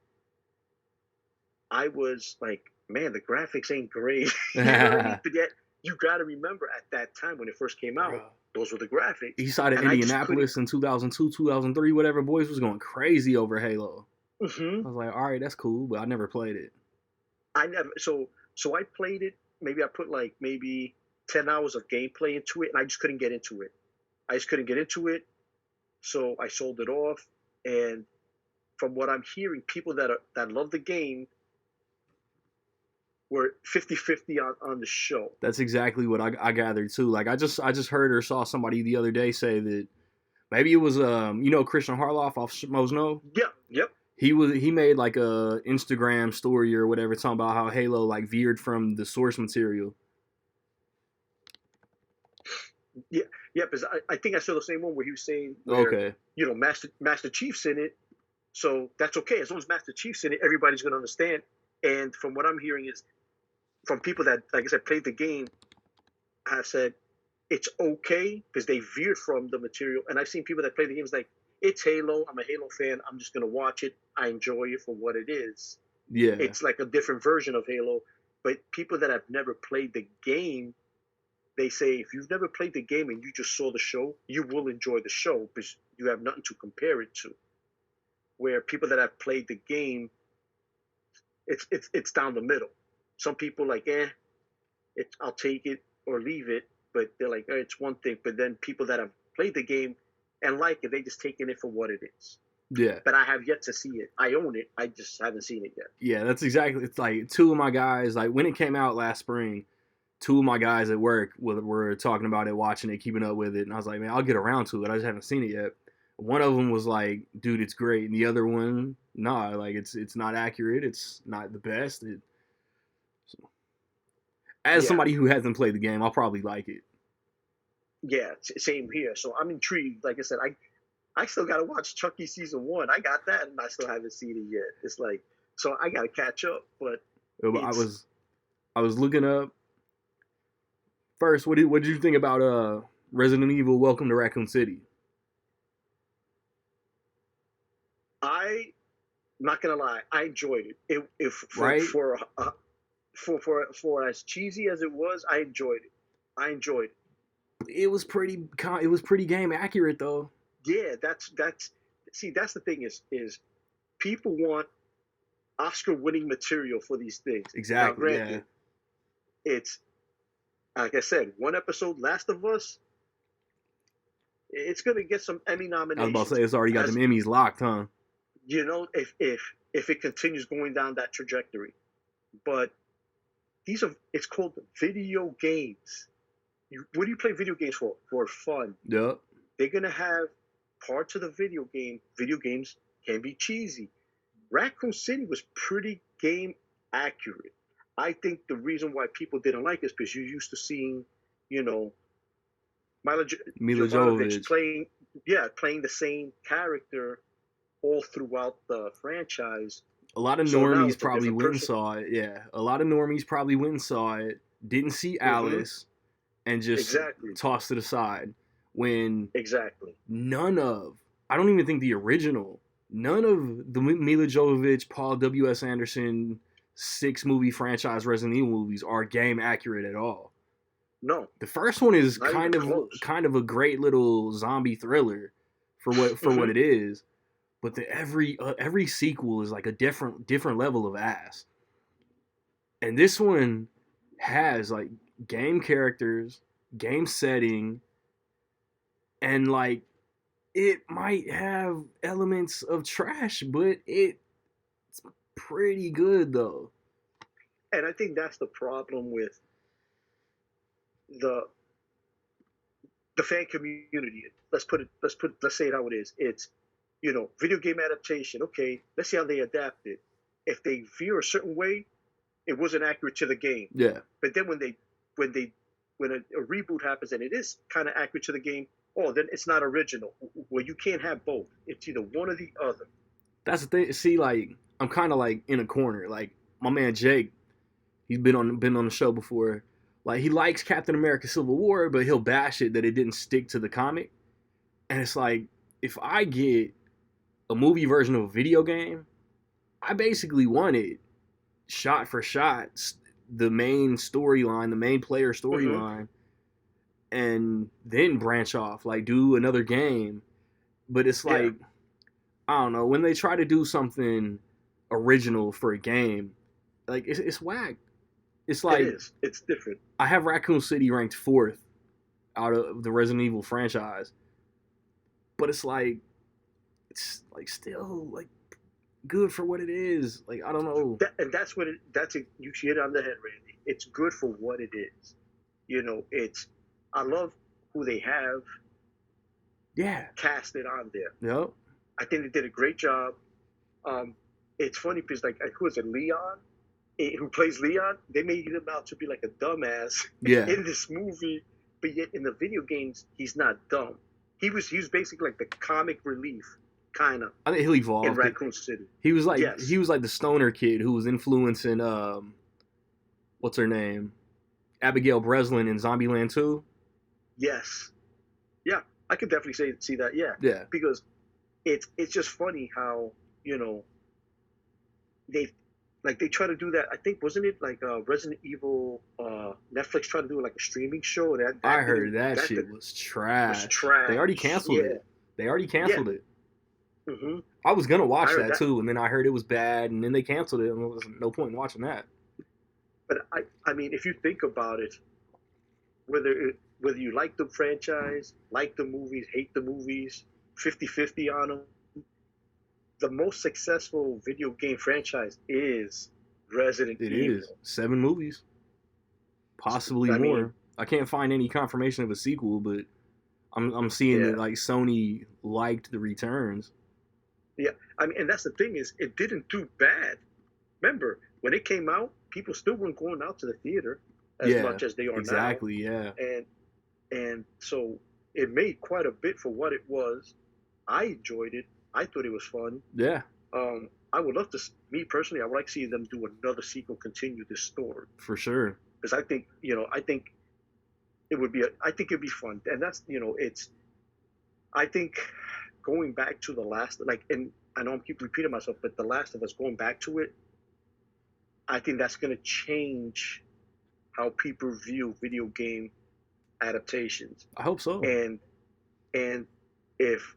Speaker 2: I was like, man, the graphics ain't great. You know what I mean? But yet, you got to remember at that time when it first came out,
Speaker 1: Bro.
Speaker 2: those were the graphics.
Speaker 1: East side of
Speaker 2: And I just couldn't.
Speaker 1: Indianapolis in 2002, 2003, whatever, boys was going crazy over Halo.
Speaker 2: Hmm.
Speaker 1: I was like, all right, that's cool, but I never played it.
Speaker 2: I never. So I played it. Maybe I put like maybe 10 hours of gameplay into it, and I just couldn't get into it. I just couldn't get into it. So I sold it off. And from what I'm hearing, people that love the game were 50-50 on the show.
Speaker 1: That's exactly what I gathered too. Like I just heard or saw somebody the other day say that maybe it was Christian Harloff off Mosno.
Speaker 2: Yeah, yep.
Speaker 1: He made like a Instagram story or whatever talking about how Halo like veered from the source material.
Speaker 2: Yeah, yeah, because I think I saw the same one where he was saying where
Speaker 1: Okay.
Speaker 2: Master Chief's in it, so that's okay as long as Master Chief's in it, everybody's gonna understand. And from what I'm hearing is from people that, like I said, played the game, have said it's okay because they veered from the material. And I've seen people that play the games like it's Halo. I'm a Halo fan. I'm just gonna watch it. I enjoy it for what it is.
Speaker 1: Yeah.
Speaker 2: It's like a different version of Halo. But people that have never played the game, they say if you've never played the game and you just saw the show, you will enjoy the show because you have nothing to compare it to. Where people that have played the game, it's down the middle. Some people like, I'll take it or leave it, but they're like, it's one thing. But then people that have played the game and like it, they just taking it for what it is.
Speaker 1: Yeah.
Speaker 2: But I have yet to see it. I own it. I just haven't seen it yet.
Speaker 1: Yeah, that's exactly. It's like two of my guys, like when it came out last spring, two of my guys at work were talking about it, watching it, keeping up with it, and I was like, man, I'll get around to it. I just haven't seen it yet. One of them was like, dude, it's great, and the other one, nah, like it's not accurate. It's not the best. So, as
Speaker 2: Yeah.
Speaker 1: somebody who hasn't played the game, I'll probably like it.
Speaker 2: yeah, same here. So I'm intrigued. Like I said, I still got to watch Chucky season 1. I got that, and I still haven't seen it yet. It's like, so I got to catch up. But
Speaker 1: I
Speaker 2: it's
Speaker 1: was looking up first. What did you think about Resident Evil: Welcome to Raccoon City?
Speaker 2: I not gonna lie, I enjoyed it. If
Speaker 1: Right?
Speaker 2: for as cheesy as it was, I enjoyed it. I enjoyed it.
Speaker 1: It was pretty game accurate though.
Speaker 2: Yeah, that's see, that's the thing is people want Oscar winning material for these things. Now,
Speaker 1: Exactly. Yeah.
Speaker 2: granted, it's like I said, one episode, Last of Us, it's gonna get some Emmy
Speaker 1: I was about to
Speaker 2: nominations.
Speaker 1: say it's already got them
Speaker 2: As
Speaker 1: Emmys locked, huh?
Speaker 2: you know, if it continues going down that trajectory. But these are it's called video games. What do you play video games for? For fun.
Speaker 1: Yep.
Speaker 2: They're gonna have parts of the video game. Video games can be cheesy. Raccoon City was pretty game accurate. I think the reason why people didn't like it is because you're used to seeing, you know, Mila
Speaker 1: Mila
Speaker 2: Jovovich
Speaker 1: Jovovich.
Speaker 2: playing the same character all throughout the franchise.
Speaker 1: A lot of
Speaker 2: So now
Speaker 1: normies
Speaker 2: it's a
Speaker 1: probably
Speaker 2: different
Speaker 1: went and
Speaker 2: person.
Speaker 1: saw it. Yeah, a lot of normies probably went and saw it. Didn't see
Speaker 2: Mm-hmm.
Speaker 1: Alice and just
Speaker 2: Exactly.
Speaker 1: tossed it aside. When
Speaker 2: Exactly.
Speaker 1: none of, I don't even think the original, none of the Mila Jovovich, Paul W.S. Anderson 6 movie franchise Resident Evil movies are game accurate at all.
Speaker 2: No,
Speaker 1: The first one is
Speaker 2: not even close.
Speaker 1: kind of a great little zombie thriller for what
Speaker 2: Mm-hmm.
Speaker 1: it is, but every sequel is like a different level of ass. And this one has like game characters, game setting, and like it might have elements of trash, but it's pretty good though.
Speaker 2: And I think that's the problem with the the fan community. Let's say it how it is. It's, video game adaptation. Okay, let's see how they adapt it. If they veer a certain way, it wasn't accurate to the game.
Speaker 1: Yeah,
Speaker 2: But then when they when a reboot happens and it is kind of accurate to the game, oh, then it's not original. Well, you can't have both. It's either one or the other.
Speaker 1: that's the thing. See, like I'm kind of like in a corner. Like my man Jake, he's been on the show before. Like he likes Captain America: Civil War, but he'll bash it that it didn't stick to the comic. And it's like if I get a movie version of a video game, I basically want it shot for shot, the main storyline, the main player
Speaker 2: Mm-hmm.
Speaker 1: storyline, and then branch off, like do another game. But it's
Speaker 2: Yeah,
Speaker 1: like I don't know, when they try to do something original for a game, like it's whack. It's
Speaker 2: it
Speaker 1: like
Speaker 2: is. It's different.
Speaker 1: I have Raccoon City ranked fourth out of the Resident Evil franchise, but it's like still like good for what it is. Like I don't know.
Speaker 2: And that's what it. That's it. You hit it on the head, Randy. It's good for what it is. It's. I love who they have
Speaker 1: Yeah.
Speaker 2: casted on there.
Speaker 1: Yep.
Speaker 2: I think they did a great job. Um, it's funny because like who is it, Leon, who plays Leon? They made him out to be like a dumbass
Speaker 1: Yeah.
Speaker 2: in this movie, but yet in the video games he's not dumb. He was basically like the comic relief kind of
Speaker 1: I think he'll
Speaker 2: in
Speaker 1: evolve.
Speaker 2: Raccoon City.
Speaker 1: He was like
Speaker 2: Yes,
Speaker 1: the stoner kid who was influencing what's her name? Abigail Breslin in Zombieland 2.
Speaker 2: yes, yeah. I could definitely see that. Yeah,
Speaker 1: Yeah.
Speaker 2: because it's just funny how you know they they try to do that. I think wasn't it like Resident Evil Netflix tried to do like a streaming show
Speaker 1: I heard that shit was
Speaker 2: was
Speaker 1: trash. They already
Speaker 2: trash.
Speaker 1: canceled
Speaker 2: Yeah,
Speaker 1: it. They already
Speaker 2: yeah.
Speaker 1: canceled it.
Speaker 2: Hmm.
Speaker 1: I was gonna
Speaker 2: I
Speaker 1: watch
Speaker 2: heard
Speaker 1: that
Speaker 2: that,
Speaker 1: too, and then I heard it was bad, and then they canceled it, and there was no point in watching that.
Speaker 2: but I mean, if you think about it, whether you like the franchise, like the movies, hate the movies, 50-50 on them, the most successful video game franchise is Resident
Speaker 1: It is
Speaker 2: Evil.
Speaker 1: 7 movies, possibly
Speaker 2: I mean,
Speaker 1: more. I can't find any confirmation of a sequel, but I'm seeing
Speaker 2: yeah,
Speaker 1: that like Sony liked the returns.
Speaker 2: yeah. I mean, and that's the thing is, it didn't do bad. Remember, when it came out, people still weren't going out to the theater as
Speaker 1: Yeah,
Speaker 2: much as they are now,
Speaker 1: exactly. Yeah,
Speaker 2: and and so it made quite a bit for what it was. I enjoyed it. I thought it was fun.
Speaker 1: Yeah,
Speaker 2: I would love to, me personally, I would like to see them do another sequel, continue this story,
Speaker 1: for sure.
Speaker 2: because I think, I think it would be, I think it'd be fun, and that's, I think going back to the last, like, and I know I'm keep repeating myself, but the Last of Us, going back to it, I think that's going to change how people view video game adaptations,
Speaker 1: I hope so.
Speaker 2: and and if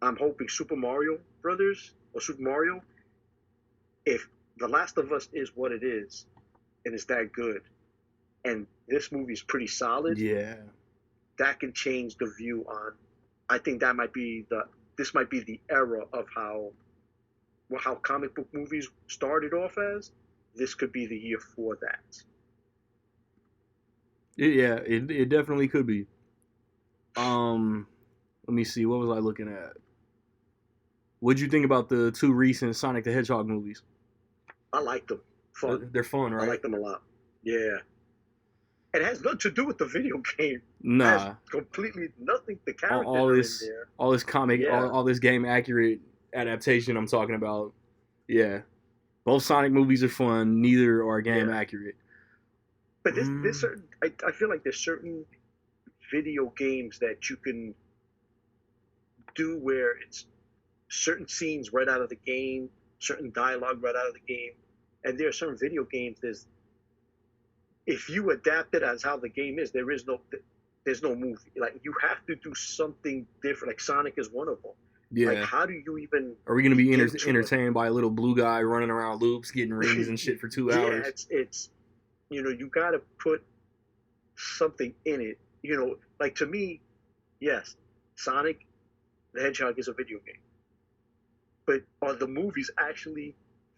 Speaker 2: I'm hoping Super Mario Brothers or Super Mario, if The Last of Us is what it is and it's that good, and this movie is pretty solid,
Speaker 1: Yeah.
Speaker 2: that can change the view on. I think that might be the this might be the era of how comic book movies started off as. This could be the year for that.
Speaker 1: Yeah, it definitely could be. Let me see. What was I looking at? What'd you think about the two recent Sonic the Hedgehog movies?
Speaker 2: I like them. Fun.
Speaker 1: They're fun,
Speaker 2: I
Speaker 1: right?
Speaker 2: like them a lot. Yeah. It has nothing to do with the video game. It has
Speaker 1: Nah.
Speaker 2: completely nothing. The
Speaker 1: All,
Speaker 2: characters
Speaker 1: all
Speaker 2: are in
Speaker 1: this,
Speaker 2: there.
Speaker 1: all this comic,
Speaker 2: Yeah.
Speaker 1: all this game accurate adaptation I'm talking about. Yeah, both Sonic movies are fun. Neither are game
Speaker 2: Yeah.
Speaker 1: accurate.
Speaker 2: But this certain, I feel like there's certain video games that you can do where it's certain scenes right out of the game, certain dialogue right out of the game, and there are certain video games. If you adapt it as how the game is, there's no movie. Like, you have to do something different. Like, Sonic is one of them. Like,
Speaker 1: Yeah.
Speaker 2: how do you even
Speaker 1: Are we gonna be
Speaker 2: begin to
Speaker 1: entertained by a little blue guy running around loops, getting rings and shit for 2 hours?
Speaker 2: Yeah, it's you got to put something in it. Like, to me, yes, Sonic the Hedgehog is a video game, but are the movies actually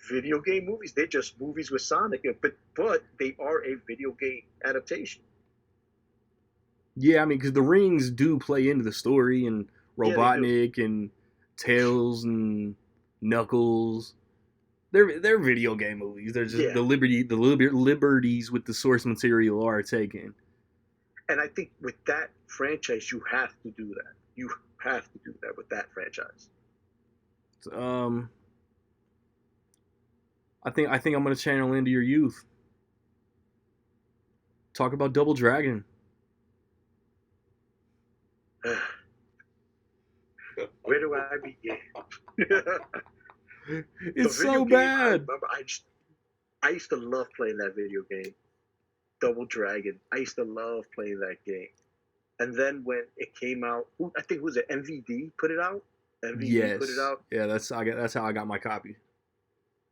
Speaker 2: video game movies? They're just movies with Sonic, but they are a video game adaptation.
Speaker 1: Yeah, I mean, because the rings do play into the story, and
Speaker 2: Yeah, they do.
Speaker 1: Robotnik and Tails and Knuckles. They're video game movies. They're just
Speaker 2: Yeah,
Speaker 1: liberties with the source material are taken.
Speaker 2: and I think with that franchise, you have to do that. You have to do that with that franchise.
Speaker 1: Um, I think I'm gonna channel into your youth. Talk about Double Dragon.
Speaker 2: Where do I begin?
Speaker 1: It's so bad.
Speaker 2: I used to love playing that video game, Double Dragon. I used to love playing that game. And then when it came out, I think, was it MVD put it out? MVD put it
Speaker 1: Yes.
Speaker 2: out,
Speaker 1: Yeah, that's how I got my copy.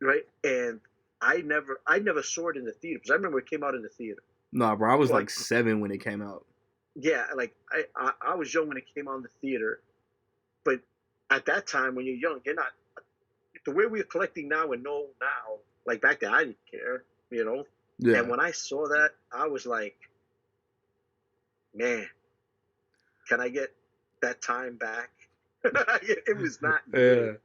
Speaker 2: right? And I never saw it in the theater, because I remember it came out in the theater.
Speaker 1: Nah, bro, I was
Speaker 2: But
Speaker 1: like 7 when it came out.
Speaker 2: yeah, like, I was young when it came out in the theater, but at that time, when you're young, you're not the way we're collecting now and know now. Like, back then, I didn't care,
Speaker 1: Yeah.
Speaker 2: And when I saw that, I was like, man, can I get that time back? It was not good.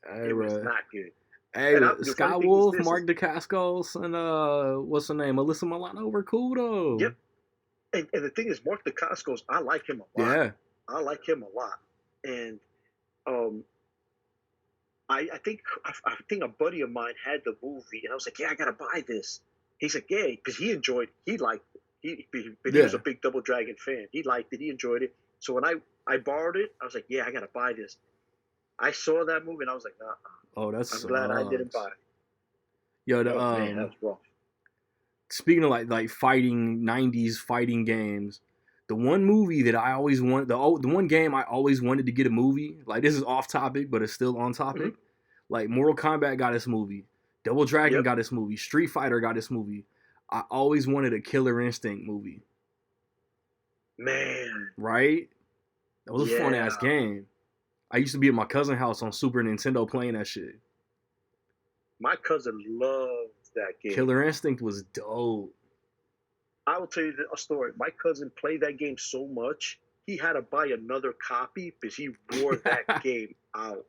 Speaker 1: Hey,
Speaker 2: It was
Speaker 1: bro.
Speaker 2: not good.
Speaker 1: Hey,
Speaker 2: And the funny thing is
Speaker 1: Skywolf,
Speaker 2: this
Speaker 1: Mark Dacascos, and what's her name? Alyssa Milano were cool though.
Speaker 2: yep. And the thing is, Mark Dacascos, I like him a lot.
Speaker 1: Yeah.
Speaker 2: I like him a lot. And um, I think a buddy of mine had the movie, and I was like, yeah, I gotta buy this. He's like, yeah, because he liked it. But he was
Speaker 1: Yeah.
Speaker 2: a big Double Dragon fan. He liked it. He enjoyed it. So when I borrowed it, I was like, yeah, I gotta buy this. I saw that movie, and I was like, nah,
Speaker 1: Oh, that's
Speaker 2: I'm glad I didn't buy it.
Speaker 1: Yo,
Speaker 2: Oh man, that was rough.
Speaker 1: speaking of like fighting 90s fighting games, the one movie that I always wanted, the one game I always wanted to get a movie, like, this is off topic but it's still on topic.
Speaker 2: Mm-hmm.
Speaker 1: Like, Mortal Kombat got its movie, Double Dragon
Speaker 2: Yep.
Speaker 1: got its movie, Street Fighter got its movie. I always wanted a Killer Instinct movie.
Speaker 2: Man,
Speaker 1: Right? That was a fun ass
Speaker 2: yeah.
Speaker 1: game. I used to be at my cousin's house on Super Nintendo playing that shit.
Speaker 2: My cousin loved that game.
Speaker 1: Killer Instinct was dope.
Speaker 2: I will tell you a story. My cousin played that game so much, he had to buy another copy because he wore that game out.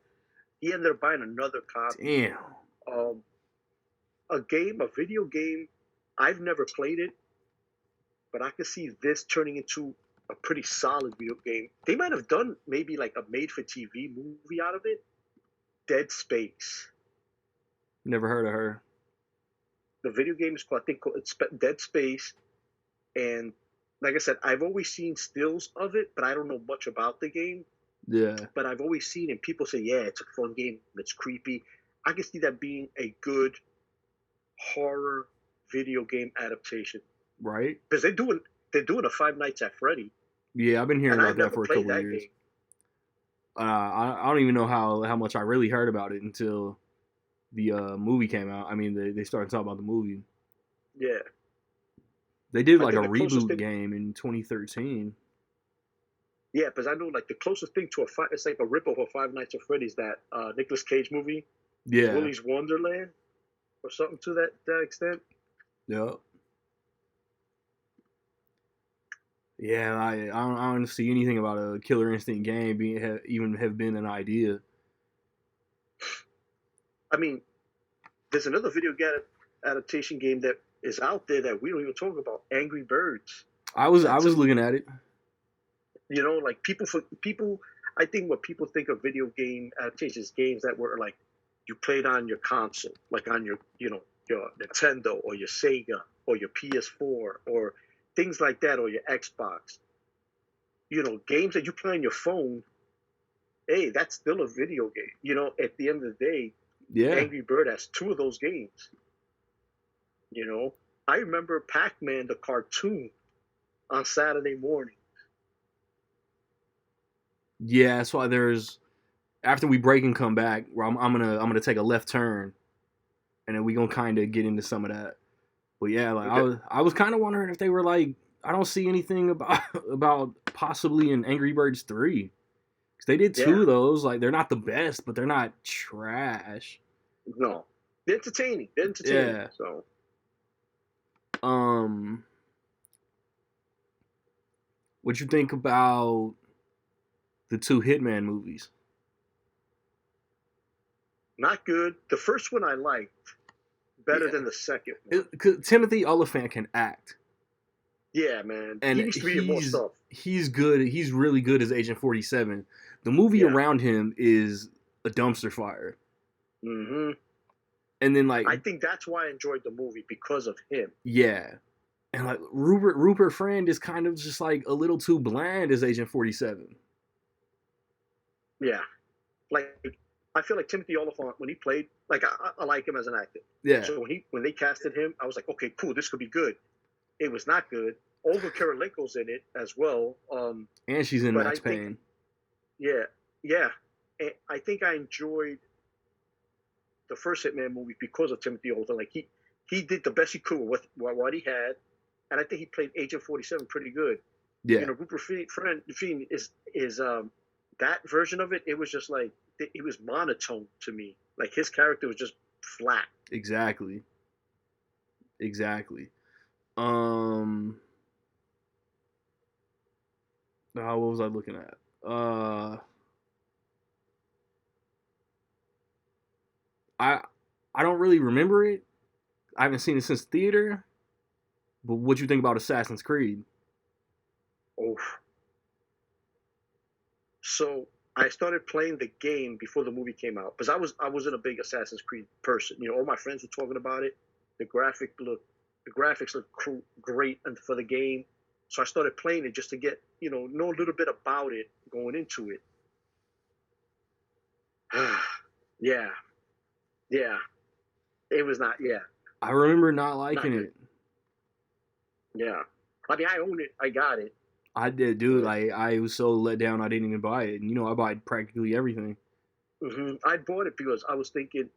Speaker 2: He ended up buying another copy.
Speaker 1: Damn.
Speaker 2: A video game, I've never played it, but I could see this turning into a pretty solid video game. They might have done maybe like a made-for-TV movie out of it. Dead Space.
Speaker 1: Never heard of her.
Speaker 2: The video game is called, I think, it's Dead Space, and like I said, I've always seen stills of it, but I don't know much about the game.
Speaker 1: Yeah.
Speaker 2: But I've always seen it. People say, "Yeah, it's a fun game. It's creepy." I can see that being a good horror video game adaptation.
Speaker 1: Right.
Speaker 2: Because they're doing a Five Nights at Freddy.
Speaker 1: Yeah, I've been hearing about that for a couple of years.
Speaker 2: Game.
Speaker 1: I don't even know how much I really heard about it until the movie came out. I mean, they started talking about the movie.
Speaker 2: Yeah.
Speaker 1: They did like a reboot game in 2013.
Speaker 2: Yeah, because I know like the closest thing to it's like a ripoff of Five Nights at Freddy's, that Nicolas Cage movie.
Speaker 1: Yeah.
Speaker 2: Willy's Wonderland, or something to that extent.
Speaker 1: Yep. Yeah, I don't see anything about a Killer Instinct game even have been an idea.
Speaker 2: I mean, there's another video game adaptation game that is out there that we don't even talk about. Angry Birds.
Speaker 1: I was looking at it.
Speaker 2: You know, like people. I think what people think of video game adaptations, games that were like you played on your console, like on your your Nintendo or your Sega or your PS4 or things like that, or your Xbox. You know, games that you play on your phone. Hey, that's still a video game. You know, at the end of the day,
Speaker 1: yeah,
Speaker 2: Angry Bird has two of those games. You know, I remember Pac-Man the cartoon on Saturday morning.
Speaker 1: Yeah, that's why there's after we break and come back, where I'm gonna take a left turn, and then we gonna kind of get into some of that. But yeah, like okay. I was kind of wondering if they were like, I don't see anything about possibly an Angry Birds 3. Because they did two of those. Like, they're not the best, but they're not trash.
Speaker 2: No. They're entertaining. Yeah. So.
Speaker 1: What you think about the two Hitman movies?
Speaker 2: Not good. The first one I liked better than the second one.
Speaker 1: Timothy Olyphant can act.
Speaker 2: Yeah, man.
Speaker 1: And
Speaker 2: he needs to be in more stuff.
Speaker 1: He's good. He's really good as Agent 47. The movie around him is a dumpster fire.
Speaker 2: Mm-hmm.
Speaker 1: And then, like,
Speaker 2: I think that's why I enjoyed the movie, because of him.
Speaker 1: Yeah. And, like, Rupert Friend is kind of just, like, a little too bland as Agent 47.
Speaker 2: Yeah. Like, I feel like Timothy Olyphant, when he played, like, I like him as an actor.
Speaker 1: Yeah.
Speaker 2: So when they casted him, I was like, okay, cool, this could be good. It was not good. Olga Kurylenko's in it as well.
Speaker 1: And she's in Max Payne.
Speaker 2: Yeah. And I think I enjoyed the first Hitman movie because of Timothy Olyphant. Like, he did the best he could with what he had, and I think he played Agent 47 pretty good.
Speaker 1: Yeah.
Speaker 2: You know, Rupert Friend is that version of it. It was just like, it was monotone to me. Like, his character was just flat.
Speaker 1: Exactly. What was I looking at? I don't really remember it. I haven't seen it since theater. But what you think about Assassin's Creed?
Speaker 2: Oh. So I started playing the game before the movie came out, because I wasn't a big Assassin's Creed person. You know, all my friends were talking about it. The graphics look great for the game. So I started playing it just to get, know a little bit about it going into it. Yeah. It was not,
Speaker 1: I remember not liking it.
Speaker 2: Yeah. I mean, I own it. I got it.
Speaker 1: I did, dude. Like, I was so let down I didn't even buy it. And, I buy practically everything.
Speaker 2: Mm-hmm. I bought it because I was thinking,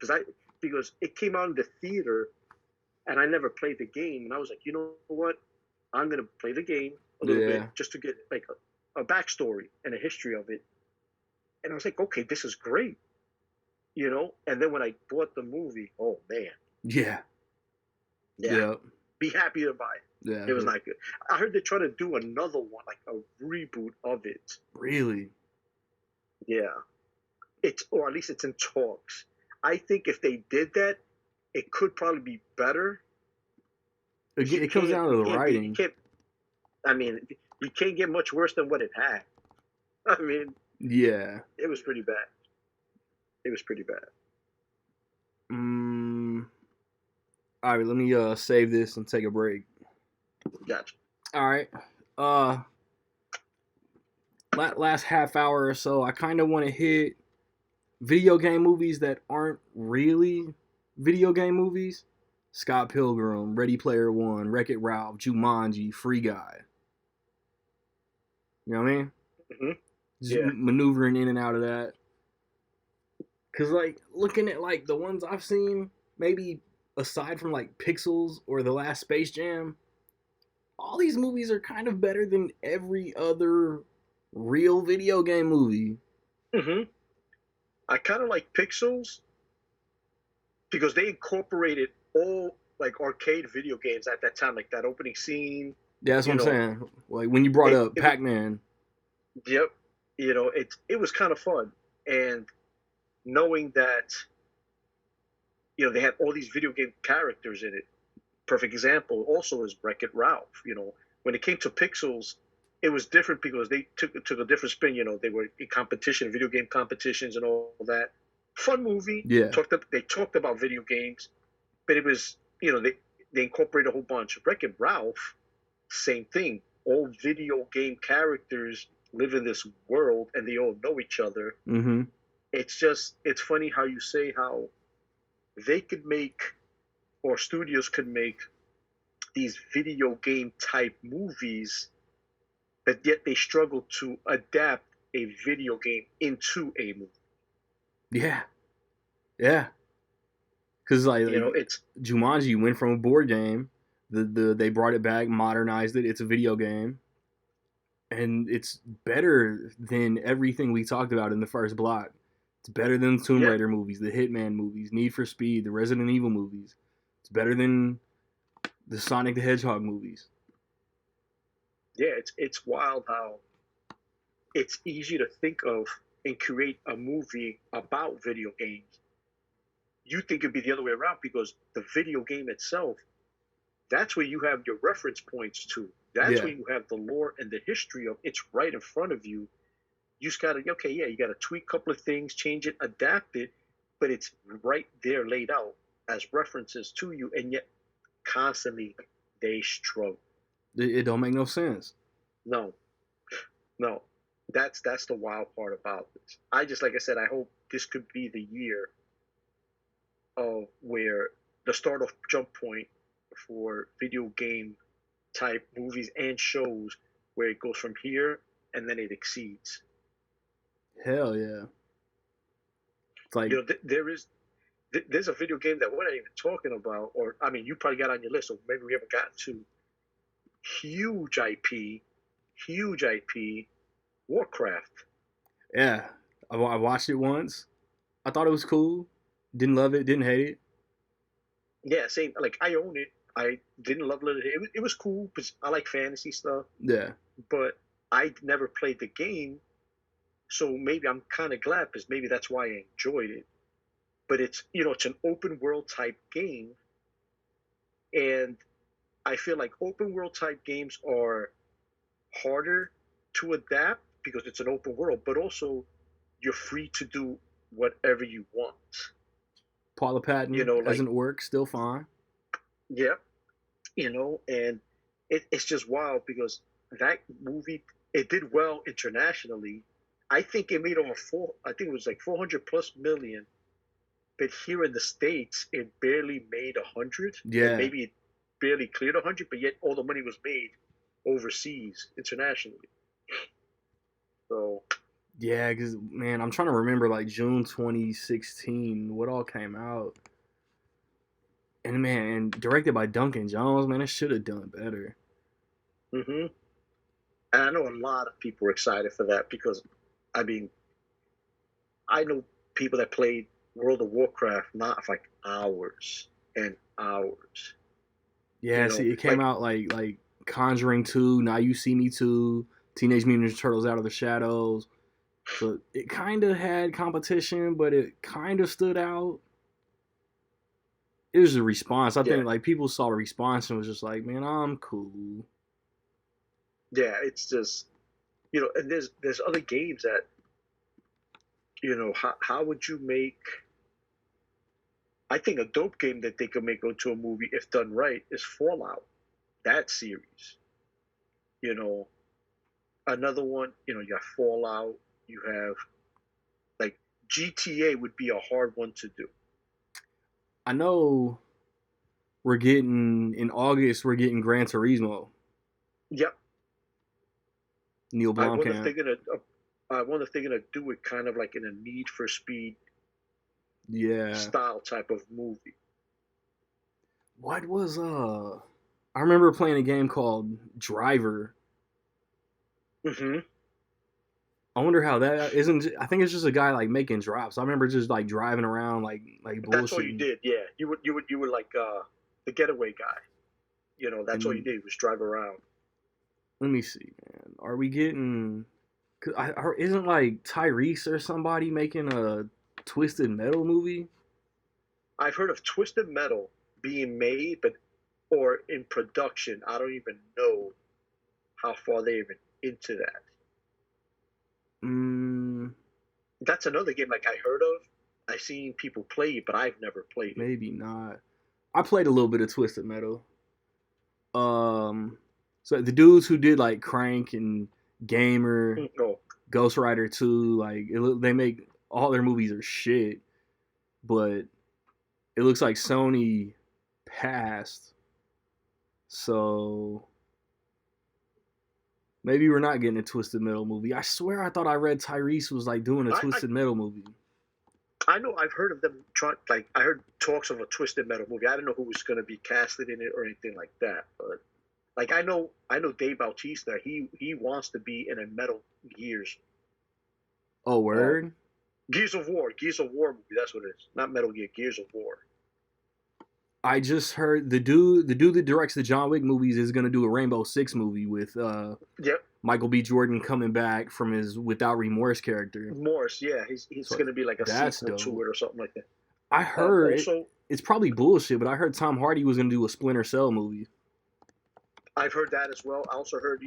Speaker 2: because it came out in the theater, and I never played the game. And I was like, you know what? I'm going to play the game a little bit just to get, like, a backstory and a history of it. And I was like, okay, this is great. And then when I bought the movie, oh, man.
Speaker 1: Yeah.
Speaker 2: Be happy to buy it.
Speaker 1: Yeah.
Speaker 2: It was not good. I heard they're trying to do another one, like a reboot of it.
Speaker 1: Really?
Speaker 2: Yeah. Or at least it's in talks. I think if they did that, it could probably be better.
Speaker 1: It comes down to the writing.
Speaker 2: I mean, you can't get much worse than what it had. I mean,
Speaker 1: Yeah.
Speaker 2: it was pretty bad. It was pretty bad.
Speaker 1: Mm, all right, let me save this and take a break.
Speaker 2: Gotcha.
Speaker 1: All right. Uh, last half hour or so, I kind of want to hit video game movies that aren't really video game movies. Scott Pilgrim, Ready Player One, Wreck It Ralph, Jumanji, Free Guy. You know what I mean?
Speaker 2: Hmm.
Speaker 1: Just
Speaker 2: Yeah.
Speaker 1: maneuvering in and out of that. Cause like looking at like the ones I've seen, maybe aside from like Pixels or the last Space Jam, all these movies are kind of better than every other real video game movie.
Speaker 2: Hmm. I kind of like Pixels because they incorporated all like arcade video games at that time, like that opening scene.
Speaker 1: Yeah, that's what
Speaker 2: You
Speaker 1: I'm
Speaker 2: know,
Speaker 1: saying. Like when you brought
Speaker 2: it,
Speaker 1: up
Speaker 2: it was,
Speaker 1: Pac-Man.
Speaker 2: yep. It was kind of fun, and knowing that they had all these video game characters in it. Perfect example also is Wreck It Ralph. When it came to Pixels, it was different because they took a different spin. They were in competition, video game competitions, and all that. Fun movie.
Speaker 1: Yeah.
Speaker 2: They talked about video games, but it was they incorporated a whole bunch. Wreck It Ralph, same thing. All video game characters live in this world, and they all know each other.
Speaker 1: Mm-hmm.
Speaker 2: It's funny how you say how they could make, or studios could make, these video game type movies, but yet they struggle to adapt a video game into a movie.
Speaker 1: Yeah. Yeah. Cause like
Speaker 2: It's
Speaker 1: Jumanji went from a board game. They brought it back, modernized it. It's a video game, and it's better than everything we talked about in the first block. It's better than the Tomb
Speaker 2: yeah,
Speaker 1: Raider movies, the Hitman movies, Need for Speed, the Resident Evil movies. It's better than the Sonic the Hedgehog movies.
Speaker 2: yeah. It's wild how it's easy to think of and create a movie about video games. You think it'd be the other way around because the video game itself, that's where you have your reference points to. That's
Speaker 1: Yeah.
Speaker 2: where you have the lore and the history of. It's right in front of you. You just gotta, okay, yeah, you gotta tweak a couple of things, change it, adapt it, but it's right there laid out as references to you, and yet constantly they struggle.
Speaker 1: It don't make no sense.
Speaker 2: No, no. That's the wild part about this. I just, like I said, I hope this could be the year of where the start of jump point for video game type movies and shows, where it goes from here and then it exceeds.
Speaker 1: Hell yeah. It's like
Speaker 2: There's a video game that we're not even talking about, or I mean, you probably got on your list, or maybe we haven't gotten to. Huge IP, huge IP, Warcraft.
Speaker 1: yeah. I watched it once. I thought it was cool. Didn't love it. Didn't hate it.
Speaker 2: Yeah, same. Like I own it. I didn't love it. It was cool because I like fantasy stuff,
Speaker 1: Yeah.
Speaker 2: but I never played the game, so maybe I'm kind of glad because maybe that's why I enjoyed it. But it's an open world type game, and I feel like open world type games are harder to adapt because it's an open world, but also you're free to do whatever you want.
Speaker 1: Paula Patton as
Speaker 2: Like,
Speaker 1: an orc, still fine.
Speaker 2: yeah, and it's just wild because that movie, it did well internationally. I think it made over I think it was like 400 plus million, but here in the States, it barely made 100, and
Speaker 1: Yeah.
Speaker 2: maybe it barely cleared 100, but yet all the money was made overseas, internationally. So,
Speaker 1: Yeah, because, man, I'm trying to remember, like, June 2016, what all came out. And, man, and directed by Duncan Jones, man, it should have done better.
Speaker 2: hmm and I know a lot of people were excited for that because, I mean, I know people that played World of Warcraft not for like hours and hours.
Speaker 1: Yeah, see, it came
Speaker 2: Like,
Speaker 1: out like Conjuring 2, Now You See Me 2, Teenage Mutant Ninja Turtles Out of the Shadows. So it kind of had competition, but it kind of stood out. It was a response. I
Speaker 2: yeah,
Speaker 1: think like people saw the response and was just like, man, I'm cool.
Speaker 2: Yeah, it's just, and there's other games that, how would you make? I think a dope game that they could make into a movie if done right is Fallout. That series, you know, another one, you have Fallout, you have like GTA would be a hard one to do.
Speaker 1: I know we're getting in August. We're getting Gran Turismo.
Speaker 2: Yep,
Speaker 1: Neil
Speaker 2: I wonder if
Speaker 1: Blomkamp.
Speaker 2: they're gonna, I wonder if they're gonna do it kind of like in a Need for Speed
Speaker 1: Yeah.
Speaker 2: style type of movie.
Speaker 1: What was I remember playing a game called Driver.
Speaker 2: Hmm.
Speaker 1: I wonder how that isn't. I think it's just a guy like making drops. I remember just like driving around like
Speaker 2: That's all you
Speaker 1: bullshitting.
Speaker 2: did. Yeah, you were like the getaway guy. That's all you
Speaker 1: And
Speaker 2: did was drive around.
Speaker 1: let me see, man. Are we getting? Isn't like Tyrese or somebody making a Twisted Metal movie?
Speaker 2: I've heard of Twisted Metal being made, but or in production. I don't even know how far they're even into that.
Speaker 1: Mm,
Speaker 2: That's another game like I heard of. I've seen people play it, but I've never played it.
Speaker 1: maybe not. I played a little bit of Twisted Metal. Um, so the dudes who did like Crank and Gamer,
Speaker 2: Oh,
Speaker 1: Ghost Rider 2, like they make all their movies are shit, but it looks like Sony passed. So maybe we're not getting a Twisted Metal movie. I swear I thought I read Tyrese was like doing a
Speaker 2: I, I
Speaker 1: Twisted Metal movie.
Speaker 2: I know I've heard of them trying. Like I heard talks of a Twisted Metal movie. I don't know who was going to be casted in it or anything like that. But like I know Dave Bautista. He wants to be in a Metal Gears,
Speaker 1: Oh,
Speaker 2: um,
Speaker 1: word?
Speaker 2: Gears of War movie. That's what it is. Not Metal Gear, Gears of War.
Speaker 1: I just heard the dude that directs the John Wick movies is gonna do a Rainbow Six movie with
Speaker 2: Yep,
Speaker 1: Michael B. Jordan coming back from his Without Remorse character.
Speaker 2: Morris. Yeah, he's
Speaker 1: So
Speaker 2: going to be like a
Speaker 1: that's
Speaker 2: sequel to
Speaker 1: dope.
Speaker 2: it or something like that.
Speaker 1: I heard
Speaker 2: Also,
Speaker 1: it's probably bullshit, but I heard Tom Hardy was gonna do a Splinter Cell movie.
Speaker 2: I've heard that as well. I also heard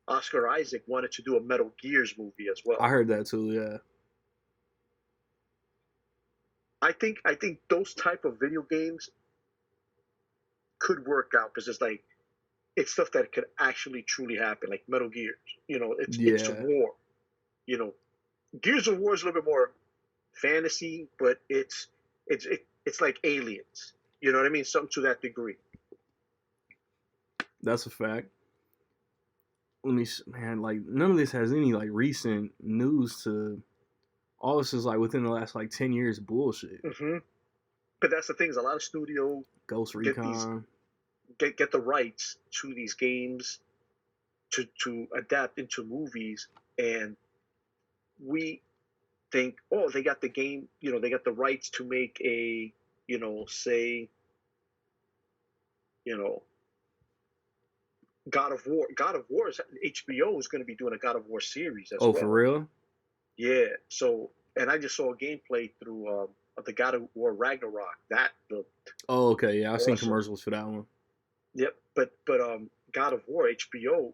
Speaker 2: Oscar Isaac wanted to do a Metal Gears movie as
Speaker 1: I
Speaker 2: well.
Speaker 1: heard that too. Yeah,
Speaker 2: I think those type of video games could work out because it's stuff that could actually truly happen, like Metal Gears. It's
Speaker 1: yeah.
Speaker 2: war. You know, Gears of War is a little bit more fantasy, but it's like aliens. You know what I mean? Something to that degree.
Speaker 1: That's a fact. Let me, man. Like none of this has any like recent news to. All this is like within the last like 10 years bullshit.
Speaker 2: Hmm. But that's the thing is a lot of studio
Speaker 1: Ghost
Speaker 2: get these
Speaker 1: Recon.
Speaker 2: get the rights to these games to adapt into movies, and we think, oh, they got the game, they got the rights to make a, say, you know, God of War. God of War is HBO is going to be doing a God of War series as
Speaker 1: Oh, for
Speaker 2: well.
Speaker 1: real?
Speaker 2: Yeah. So, and I just saw a gameplay through of the God of War Ragnarok. That looked
Speaker 1: Oh, okay. Yeah, I've seen
Speaker 2: awesome.
Speaker 1: commercials for that one.
Speaker 2: Yep. But God of War HBO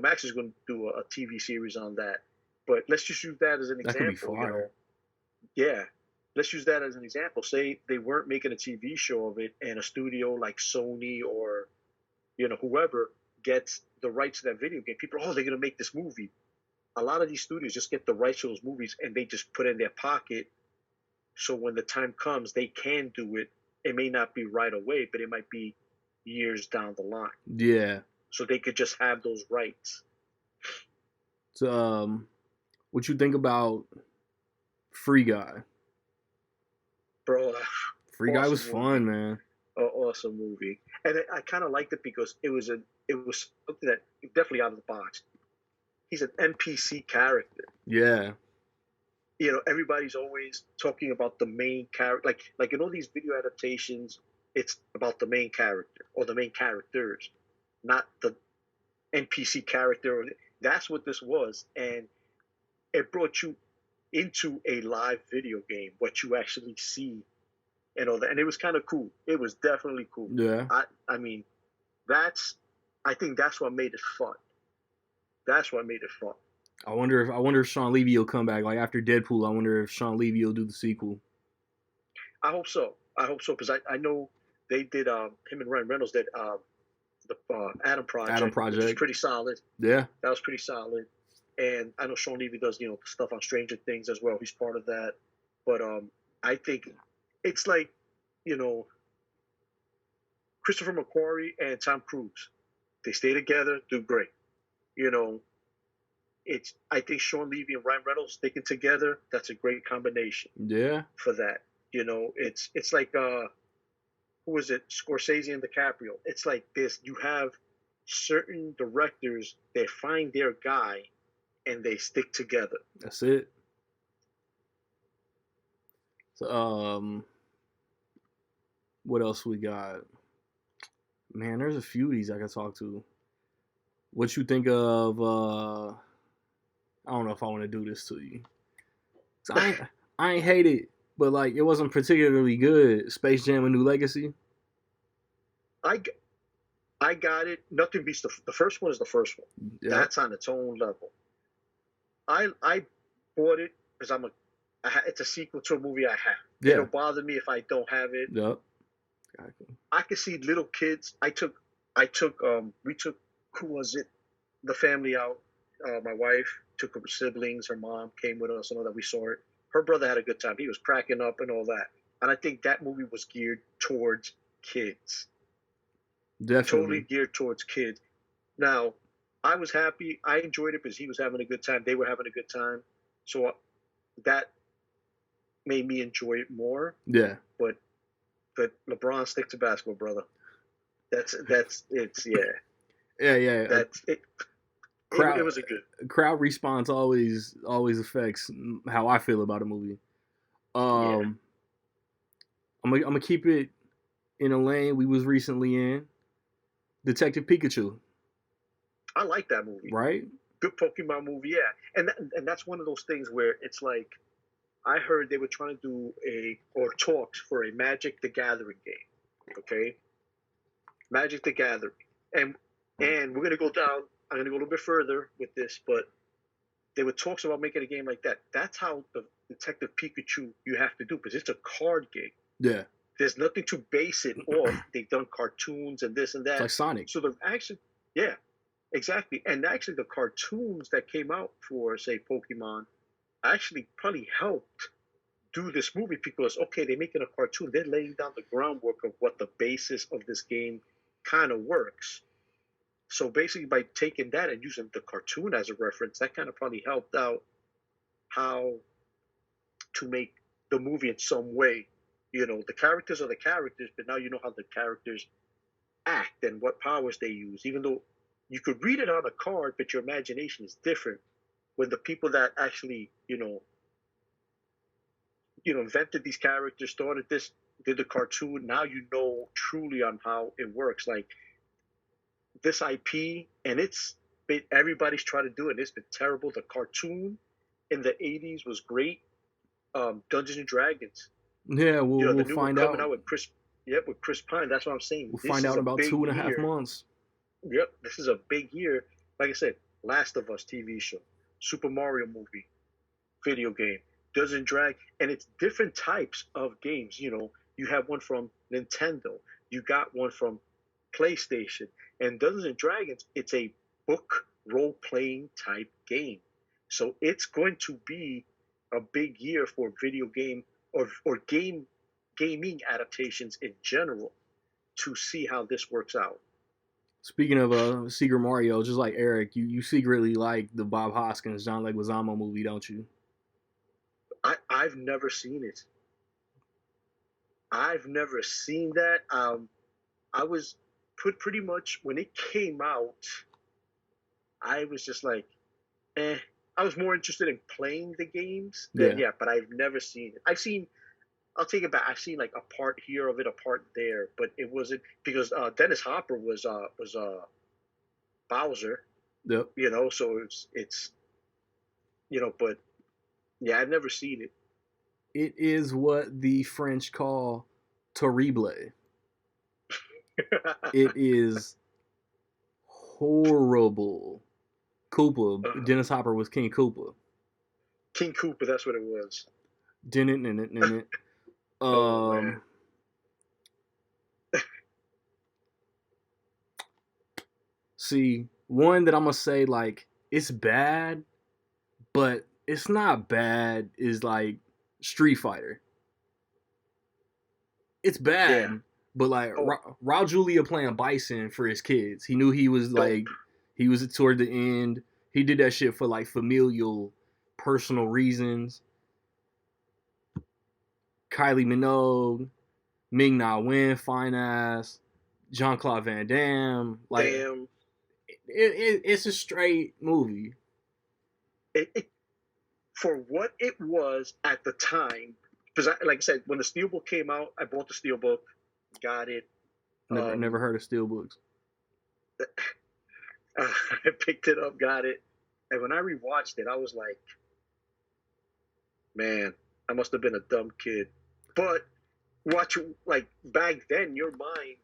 Speaker 2: Max is going to do a TV series on that. But let's just use that as an
Speaker 1: That could be
Speaker 2: example.
Speaker 1: fire.
Speaker 2: Yeah, let's use that as an example. Say they weren't making a TV show of it, and a studio like Sony or whoever gets the rights to that video game. People, oh, they're gonna make this movie. A lot of these studios just get the rights to those movies and they just put it in their pocket. So when the time comes, they can do it. It may not be right away, but it might be years down the line.
Speaker 1: Yeah.
Speaker 2: So they could just have those rights.
Speaker 1: So, what you think about Free Guy?
Speaker 2: Bro,
Speaker 1: Free Guy was
Speaker 2: awesome
Speaker 1: fun,
Speaker 2: movie.
Speaker 1: man.
Speaker 2: Awesome movie. And I kind of liked it because it was something that definitely out of the box. He's an NPC character.
Speaker 1: Yeah.
Speaker 2: Everybody's always talking about the main character, like in all these video adaptations, it's about the main character or the main characters, not the NPC character. That's what this was, and it brought you into a live video game, what you actually see and all that, and it was kind of cool. It was definitely cool.
Speaker 1: Yeah.
Speaker 2: I mean, that's I think that's what made it fun. That's what made it fun.
Speaker 1: I wonder if Sean Levy will come back. Like after Deadpool, I wonder if Sean Levy will do the sequel.
Speaker 2: I hope so. I hope so because I know they did. Him and Ryan Reynolds did the Adam
Speaker 1: Adam
Speaker 2: Project, which was
Speaker 1: Project.
Speaker 2: pretty solid.
Speaker 1: Yeah.
Speaker 2: That was pretty solid. And I know Sean Levy does stuff on Stranger Things as well. He's part of that. But I think it's like you know Christopher McQuarrie and Tom Cruise. They stay together, do great. You know, it's I think Sean Levy and Ryan Reynolds sticking together. That's a great combination
Speaker 1: Yeah.
Speaker 2: for that. It's like who is it? Scorsese and DiCaprio. It's like this. You have certain directors that find their guy and they stick together.
Speaker 1: That's it. So, what else we got? Man, there's a few of these I can talk to. What you think of? I don't know if I want to do this to you. I ain't hate it, but like it wasn't particularly good. Space Jam: A New Legacy.
Speaker 2: I, I got it. Nothing beats the first one is the first one.
Speaker 1: Yeah.
Speaker 2: That's on its own level. I bought it because it's a sequel to a movie I have.
Speaker 1: Yeah.
Speaker 2: It'll bother me if I don't have it.
Speaker 1: Yep.
Speaker 2: I could see little kids. We took who was it? The family out. My wife took her siblings. Her mom came with us and all that. We saw it. Her brother had a good time. He was cracking up and all that. And I think that movie was geared towards kids.
Speaker 1: Definitely.
Speaker 2: Totally geared towards kids. Now, I was happy. I enjoyed it because he was having a good time. They were having a good time. So that made me enjoy it more.
Speaker 1: Yeah.
Speaker 2: But LeBron, stick to basketball, brother. That's it's yeah.
Speaker 1: Yeah.
Speaker 2: That's it. It was a good
Speaker 1: crowd response. Always affects how I feel about a movie. I'm gonna keep it in a lane we was recently in. Detective Pikachu.
Speaker 2: I like that movie.
Speaker 1: Right?
Speaker 2: Good Pokemon movie, yeah. And that's one of those things where it's like I heard they were trying to do talks for a Magic the Gathering game. Okay? Magic the Gathering. And we're gonna go down, I'm gonna go a little bit further with this, but there were talks about making a game like that. That's how the Detective Pikachu you have to do, because it's a card game.
Speaker 1: Yeah.
Speaker 2: There's nothing to base it off. They've done cartoons and this and that.
Speaker 1: It's like Sonic.
Speaker 2: So the actually, yeah, exactly. And actually, the cartoons that came out for, say, Pokemon, actually probably helped do this movie because, okay, they're making a cartoon. They're laying down the groundwork of what the basis of this game kind of works. So basically, by taking that and using the cartoon as a reference, that kind of probably helped out how to make the movie in some way. The characters are the characters, but now you know how the characters act and what powers they use. Even though you could read it on a card, but your imagination is different when the people that actually, invented these characters, started this, did the cartoon. Now you know truly on how it works. Like this IP, and everybody's trying to do it. It's been terrible. The cartoon in the '80s was great. Dungeons and Dragons.
Speaker 1: Yeah, we'll find out.
Speaker 2: Coming out with Chris Pine. That's what I'm saying.
Speaker 1: We'll find out in about 2.5 months.
Speaker 2: Yep, this is a big year. Like I said, Last of Us TV show, Super Mario movie, video game, Dungeons and Dragons, and it's different types of games. You have one from Nintendo, you got one from PlayStation, and Dungeons and Dragons. It's a book role playing type game, so it's going to be a big year for video game or gaming adaptations in general to see how this works out.
Speaker 1: Speaking of Secret Mario, just like Eric, you secretly like the Bob Hoskins, John Leguizamo movie, don't you?
Speaker 2: I've never seen it. I've never seen that. I was pretty much when it came out, I was just like, eh. I was more interested in playing the games than but I've never seen it. I'll take it back. I've seen like a part here of it, a part there, but it wasn't because Dennis Hopper was Bowser.
Speaker 1: Yep.
Speaker 2: So it's but yeah, I've never seen it.
Speaker 1: It is what the French call terrible. It is horrible. Koopa. Dennis Hopper was King Koopa.
Speaker 2: King Koopa, that's what it was.
Speaker 1: Didn't.
Speaker 2: Oh man.
Speaker 1: See, one that I'm gonna say like it's bad, but it's not bad. Is like Street Fighter. It's bad,
Speaker 2: Yeah.
Speaker 1: but like Raul Julia playing Bison for his kids. He knew he was
Speaker 2: Dope.
Speaker 1: like he was toward the end. He did that shit for like familial, personal reasons. Kylie Minogue, Ming Na Wen, fine ass, Jean Claude Van Damme. Like,
Speaker 2: Damn.
Speaker 1: it's a straight movie.
Speaker 2: For what it was at the time, because like I said, when the Steelbook came out, I bought the Steelbook, got it.
Speaker 1: Never heard of Steelbooks.
Speaker 2: I picked it up, got it, and when I rewatched it, I was like, man, I must have been a dumb kid. But watch, like back then, your mind,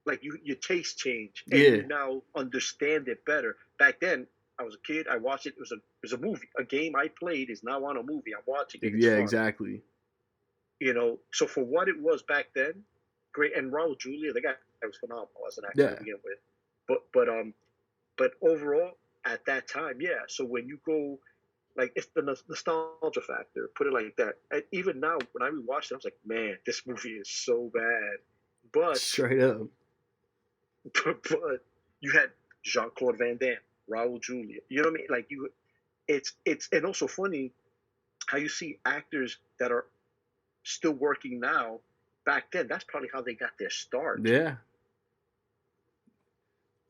Speaker 2: like your taste changed, and you now understand it better. Back then, I was a kid. I watched it. It was a movie. A game I played is now on a movie. I'm watching it. It's fun.
Speaker 1: Exactly.
Speaker 2: You know, so for what it was back then, great. And Raul Julia, the guy was phenomenal as an actor to begin with. But overall, at that time, yeah. So when you go, like, it's the nostalgia factor. Put it like that. And even now, when I rewatched it, I was like, man, this movie is so bad. But
Speaker 1: straight up.
Speaker 2: But you had Jean-Claude Van Damme, Raul Julia. You know what I mean? Like it's and also funny how you see actors that are still working now. Back then, that's probably how they got their start.
Speaker 1: Yeah.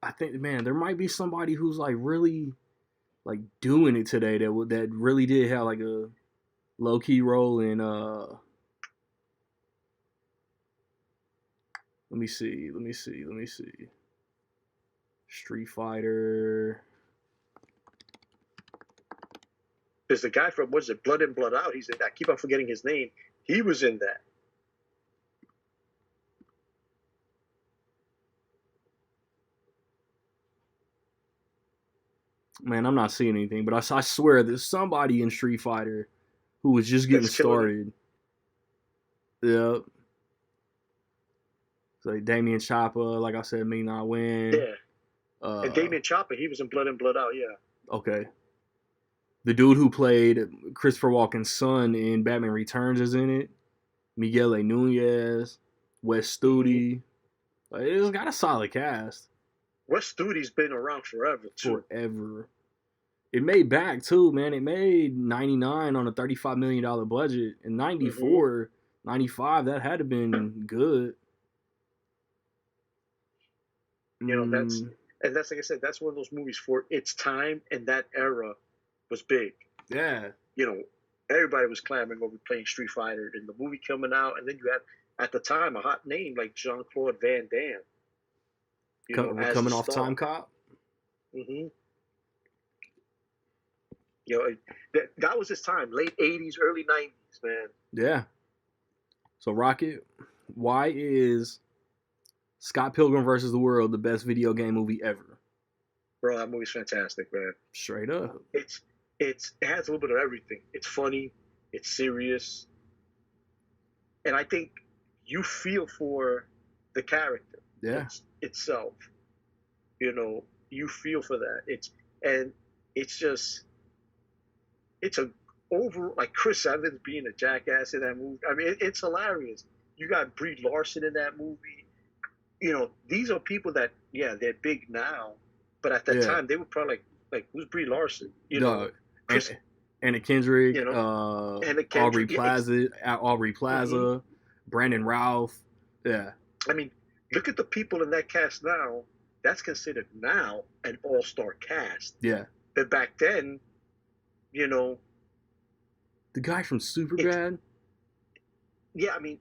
Speaker 1: I think, man, there might be somebody who's like really like doing it today that really did have like a low key role in let me see. Street Fighter.
Speaker 2: There's the guy from, what is it, Blood In, Blood Out. He's in that. I keep on forgetting his name. He was in that.
Speaker 1: Man, I'm not seeing anything, but I swear there's somebody in Street Fighter who was just getting started. Yep. So like Damien Choppa, like I said, Ming Na Wen.
Speaker 2: Yeah. And Damien Choppa, he was in Blood In, Blood Out, yeah.
Speaker 1: Okay. The dude who played Christopher Walken's son in Batman Returns is in it. Miguel A. Nunez, Wes Studi. Like, it's got a solid cast.
Speaker 2: Wes Studi's been around forever, too.
Speaker 1: Forever. It made back, too, man. It made 99 on a $35 million budget. In 94, 95, that had to have been good.
Speaker 2: You know, that's like I said, that's one of those movies for its time, and that era was big.
Speaker 1: Yeah.
Speaker 2: You know, everybody was clamoring over playing Street Fighter, and the movie coming out, and then you had, at the time, a hot name like Jean-Claude Van Damme.
Speaker 1: You know, coming off Time Cop.
Speaker 2: Mm-hmm. You know, that was his time, late 80s, early 90s, man.
Speaker 1: Yeah. So, Rocket, why is Scott Pilgrim vs. the World the best video game movie ever?
Speaker 2: Bro, that movie's fantastic, man.
Speaker 1: Straight up.
Speaker 2: It has a little bit of everything. It's funny, it's serious, and I think you feel for the character.
Speaker 1: Yeah.
Speaker 2: Itself. You know, you feel for that. It's a over, like Chris Evans being a jackass in that movie. I mean, it's hilarious. You got Brie Larson in that movie. You know, these are people that, yeah, they're big now, but at that time they were probably like who's Brie Larson? You know,
Speaker 1: Anna Kendrick,
Speaker 2: you know,
Speaker 1: Aubrey Plaza, Brandon Routh. Yeah.
Speaker 2: I mean, look at the people in that cast now. That's considered now an all-star cast.
Speaker 1: Yeah.
Speaker 2: But back then, you know,
Speaker 1: the guy from Superbad.
Speaker 2: Yeah, I mean,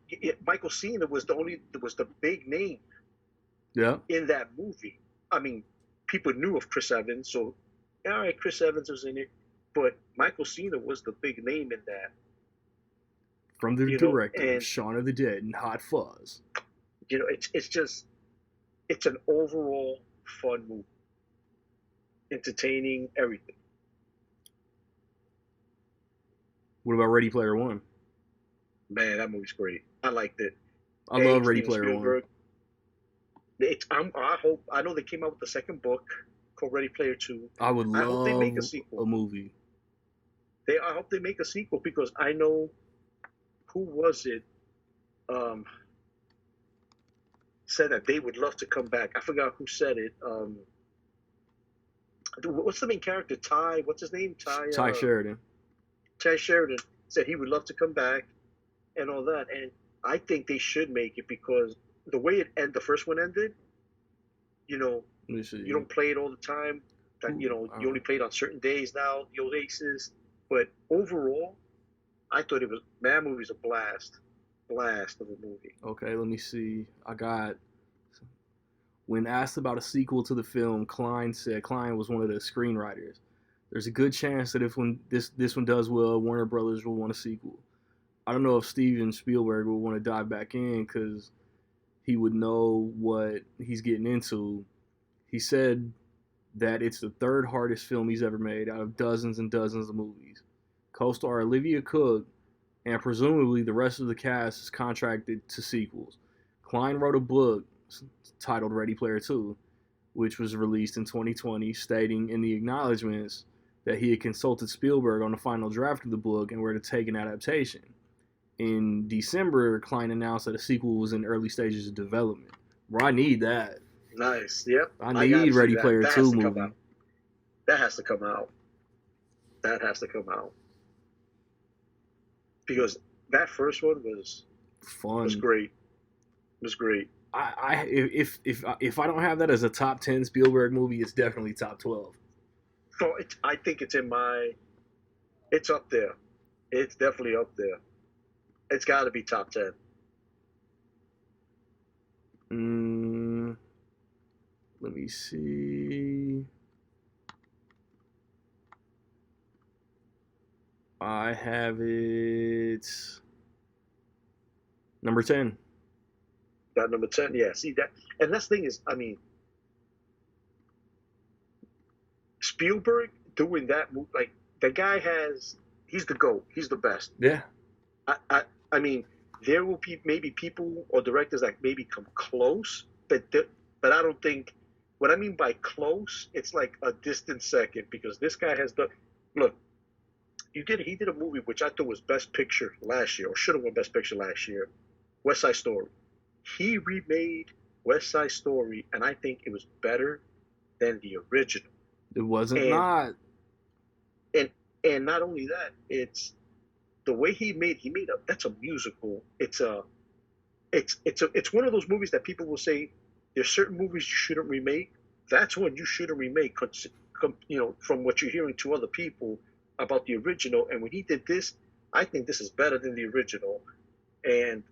Speaker 2: Michael Cena was the big name.
Speaker 1: Yeah.
Speaker 2: In that movie, I mean, people knew of Chris Evans, so all right, Chris Evans was in it, but Michael Cena was the big name in that.
Speaker 1: From the
Speaker 2: you know,
Speaker 1: director of
Speaker 2: and
Speaker 1: Shaun of the Dead and Hot Fuzz.
Speaker 2: it's just it's an overall fun movie, entertaining, everything.
Speaker 1: What about Ready Player One?
Speaker 2: Man, that movie's great. I liked it.
Speaker 1: I
Speaker 2: Hey,
Speaker 1: love Ready
Speaker 2: Steven
Speaker 1: Player One.
Speaker 2: Spielberg. I hope. I know they came out with the second book called Ready Player Two.
Speaker 1: I would
Speaker 2: I hope they make a
Speaker 1: love a
Speaker 2: sequel.
Speaker 1: movie.
Speaker 2: I hope they make a sequel because I know who was it um, said that they would love to come back. I forgot who said it. What's the main character? Ty. What's his name?
Speaker 1: Ty Sheridan.
Speaker 2: Ty Sheridan said he would love to come back and all that. And I think they should make it because the way the first one ended, you know,
Speaker 1: Let me see.
Speaker 2: you don't play it all the time. That you only play it on certain days now. The old aces, but overall, I thought it was that movie's a blast of a movie.
Speaker 1: Okay, let me see. I got. When asked about a sequel to the film, Klein said Klein was one of the screenwriters. There's a good chance that if when this one does well, Warner Brothers will want a sequel. I don't know if Steven Spielberg will want to dive back in because he would know what he's getting into. He said that it's the third hardest film he's ever made out of dozens and dozens of movies. Co-star Olivia Cook and presumably the rest of the cast is contracted to sequels. Klein wrote a book titled Ready Player 2, which was released in 2020, stating in the acknowledgments that he had consulted Spielberg on the final draft of the book and were to take an adaptation. In December, Klein announced that a sequel was in early stages of development. Bro, I need that.
Speaker 2: Nice. Yep.
Speaker 1: I
Speaker 2: gotta
Speaker 1: need
Speaker 2: see
Speaker 1: Ready
Speaker 2: that.
Speaker 1: Player
Speaker 2: That
Speaker 1: 2
Speaker 2: has to come
Speaker 1: movie.
Speaker 2: out. That has to come out. That has to come out. Because that first one was
Speaker 1: Fun.
Speaker 2: great. It was great.
Speaker 1: If I don't have that as a top 10 Spielberg movie, it's definitely top 12.
Speaker 2: So I think it's it's up there. It's definitely up there. It's got to be top 10.
Speaker 1: Let me see. I have it number 10.
Speaker 2: Got number 10. Yeah, see that. And that's the thing is, I mean, Spielberg doing that movie, like, the guy he's the GOAT. He's the best.
Speaker 1: Yeah.
Speaker 2: I mean, there will be maybe people or directors that maybe come close, but I don't think. What I mean by close, it's like a distant second because this guy has the look. He did a movie which I thought was Best Picture last year or should have won Best Picture last year, West Side Story. He remade West Side Story, and I think it was better than the original.
Speaker 1: It wasn't not.
Speaker 2: And not only that, it's the way he made that's a musical. It's one of those movies that people will say there's certain movies you shouldn't remake. That's one you shouldn't remake, from what you're hearing to other people about the original. And when he did this, I think this is better than the original, and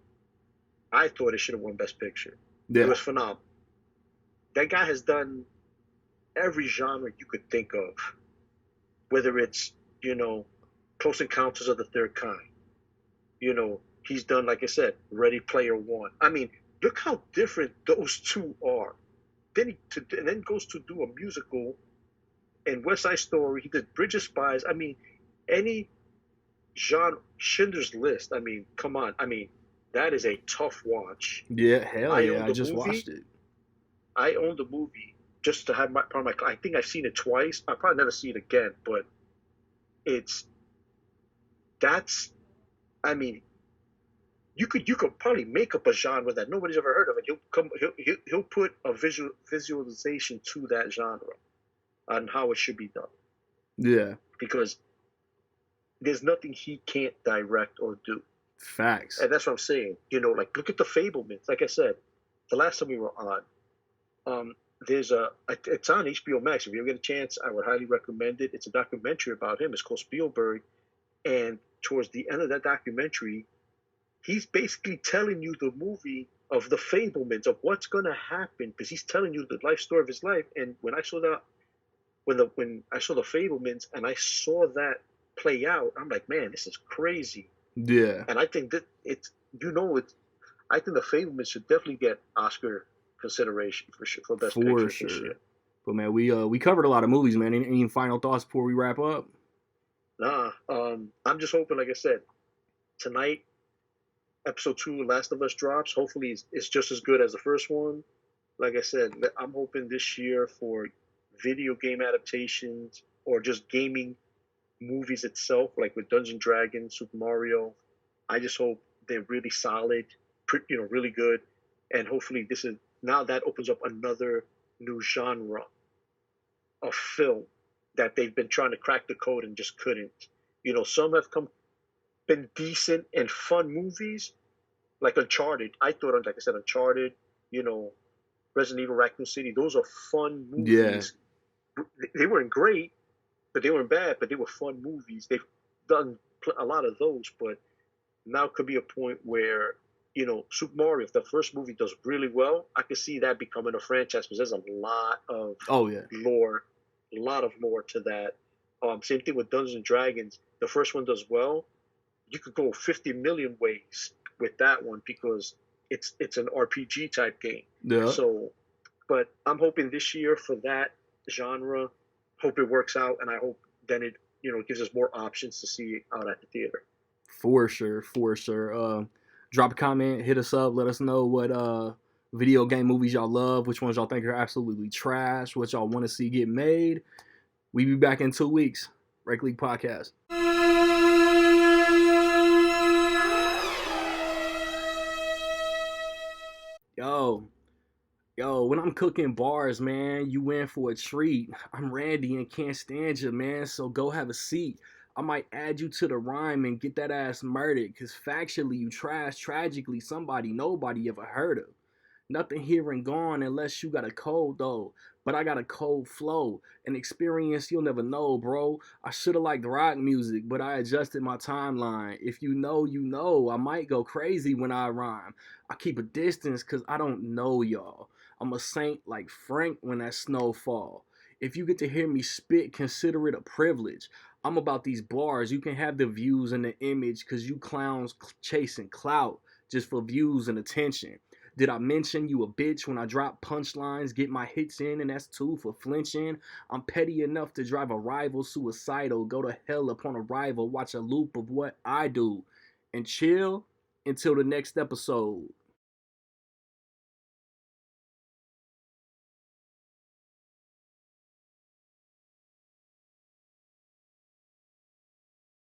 Speaker 2: I thought it should have won Best Picture.
Speaker 1: Yeah.
Speaker 2: It was phenomenal. That guy has done every genre you could think of, whether it's Close Encounters of the Third Kind. He's done, like I said, Ready Player One. I mean, look how different those two are. And then goes to do a musical and West Side Story. He did Bridge of Spies. I mean, any genre, Schindler's List. I mean, come on. I mean, that is a tough watch.
Speaker 1: Yeah, hell yeah. I just watched it.
Speaker 2: I own the movie just to have part of my. I think I've seen it twice. I'll probably never see it again, but I mean, you could probably make up a genre that nobody's ever heard of, and he'll put a visualization to that genre on how it should be done.
Speaker 1: Yeah,
Speaker 2: because there's nothing he can't direct or do.
Speaker 1: Facts.
Speaker 2: And that's what I'm saying. Like look at the Fablemans. Like I said, the last time we were on, it's on HBO Max. If you ever get a chance, I would highly recommend it. It's a documentary about him. It's called Spielberg, and towards the end of that documentary, he's basically telling you the movie of the Fablemans, of what's going to happen, because he's telling you the life story of his life. And when I saw that, when I saw the Fablemans and I saw that play out, I'm like, man, this is crazy.
Speaker 1: Yeah,
Speaker 2: And I think that it's. I think The Fableman should definitely get Oscar consideration for sure for Best
Speaker 1: for
Speaker 2: Picture this
Speaker 1: sure.
Speaker 2: year.
Speaker 1: But man, we covered a lot of movies, man. Any final thoughts before we wrap up?
Speaker 2: Nah, I'm just hoping, like I said, tonight episode 2 of Last of Us drops. Hopefully, it's just as good as the first one. Like I said, I'm hoping this year for video game adaptations or just gaming movies itself, like with Dungeon Dragons, Super Mario. I just hope they're really solid, really good, and hopefully this is now that opens up another new genre of film that they've been trying to crack the code and just couldn't. Some have been decent and fun movies, like Uncharted. I thought, like I said, Uncharted, you know, Resident Evil, Raccoon City. Those are fun
Speaker 1: Yeah,
Speaker 2: movies. They weren't great, but they weren't bad. But they were fun movies. They've done a lot of those, but now could be a point where Super Mario, if the first movie does really well, I could see that becoming a franchise because there's a lot of
Speaker 1: oh yeah,
Speaker 2: lore, a lot of lore to that. Same thing with Dungeons and Dragons. The first one does well, you could go 50 million ways with that one because it's an RPG type game.
Speaker 1: yeah.
Speaker 2: So, but I'm hoping this year for that genre, hope it works out, and I hope then it gives us more options to see out at the theater.
Speaker 1: For sure, for sure. Drop a comment, hit us up, let us know what video game movies y'all love, which ones y'all think are absolutely trash, what y'all want to see get made. We be back in 2 weeks. Rec League Podcast. Yo, when I'm cooking bars, man, you in for a treat. I'm Randy and can't stand you, man, so go have a seat. I might add you to the rhyme and get that ass murdered, cause factually you trash tragically somebody nobody ever heard of. Nothing here and gone unless you got a cold though. But I got a cold flow, an experience you'll never know, bro. I shoulda liked rock music, but I adjusted my timeline. If you know, you know. I might go crazy when I rhyme. I keep a distance cause I don't know y'all. I'm a saint like Frank when that snow fall. If you get to hear me spit, consider it a privilege. I'm about these bars. You can have the views and the image cause you clowns chasing clout just for views and attention. Did I mention you a bitch when I drop punchlines? Get my hits in, and that's two for flinching. I'm petty enough to drive a rival suicidal. Go to hell upon arrival. Watch a loop of what I do. And chill until the next episode.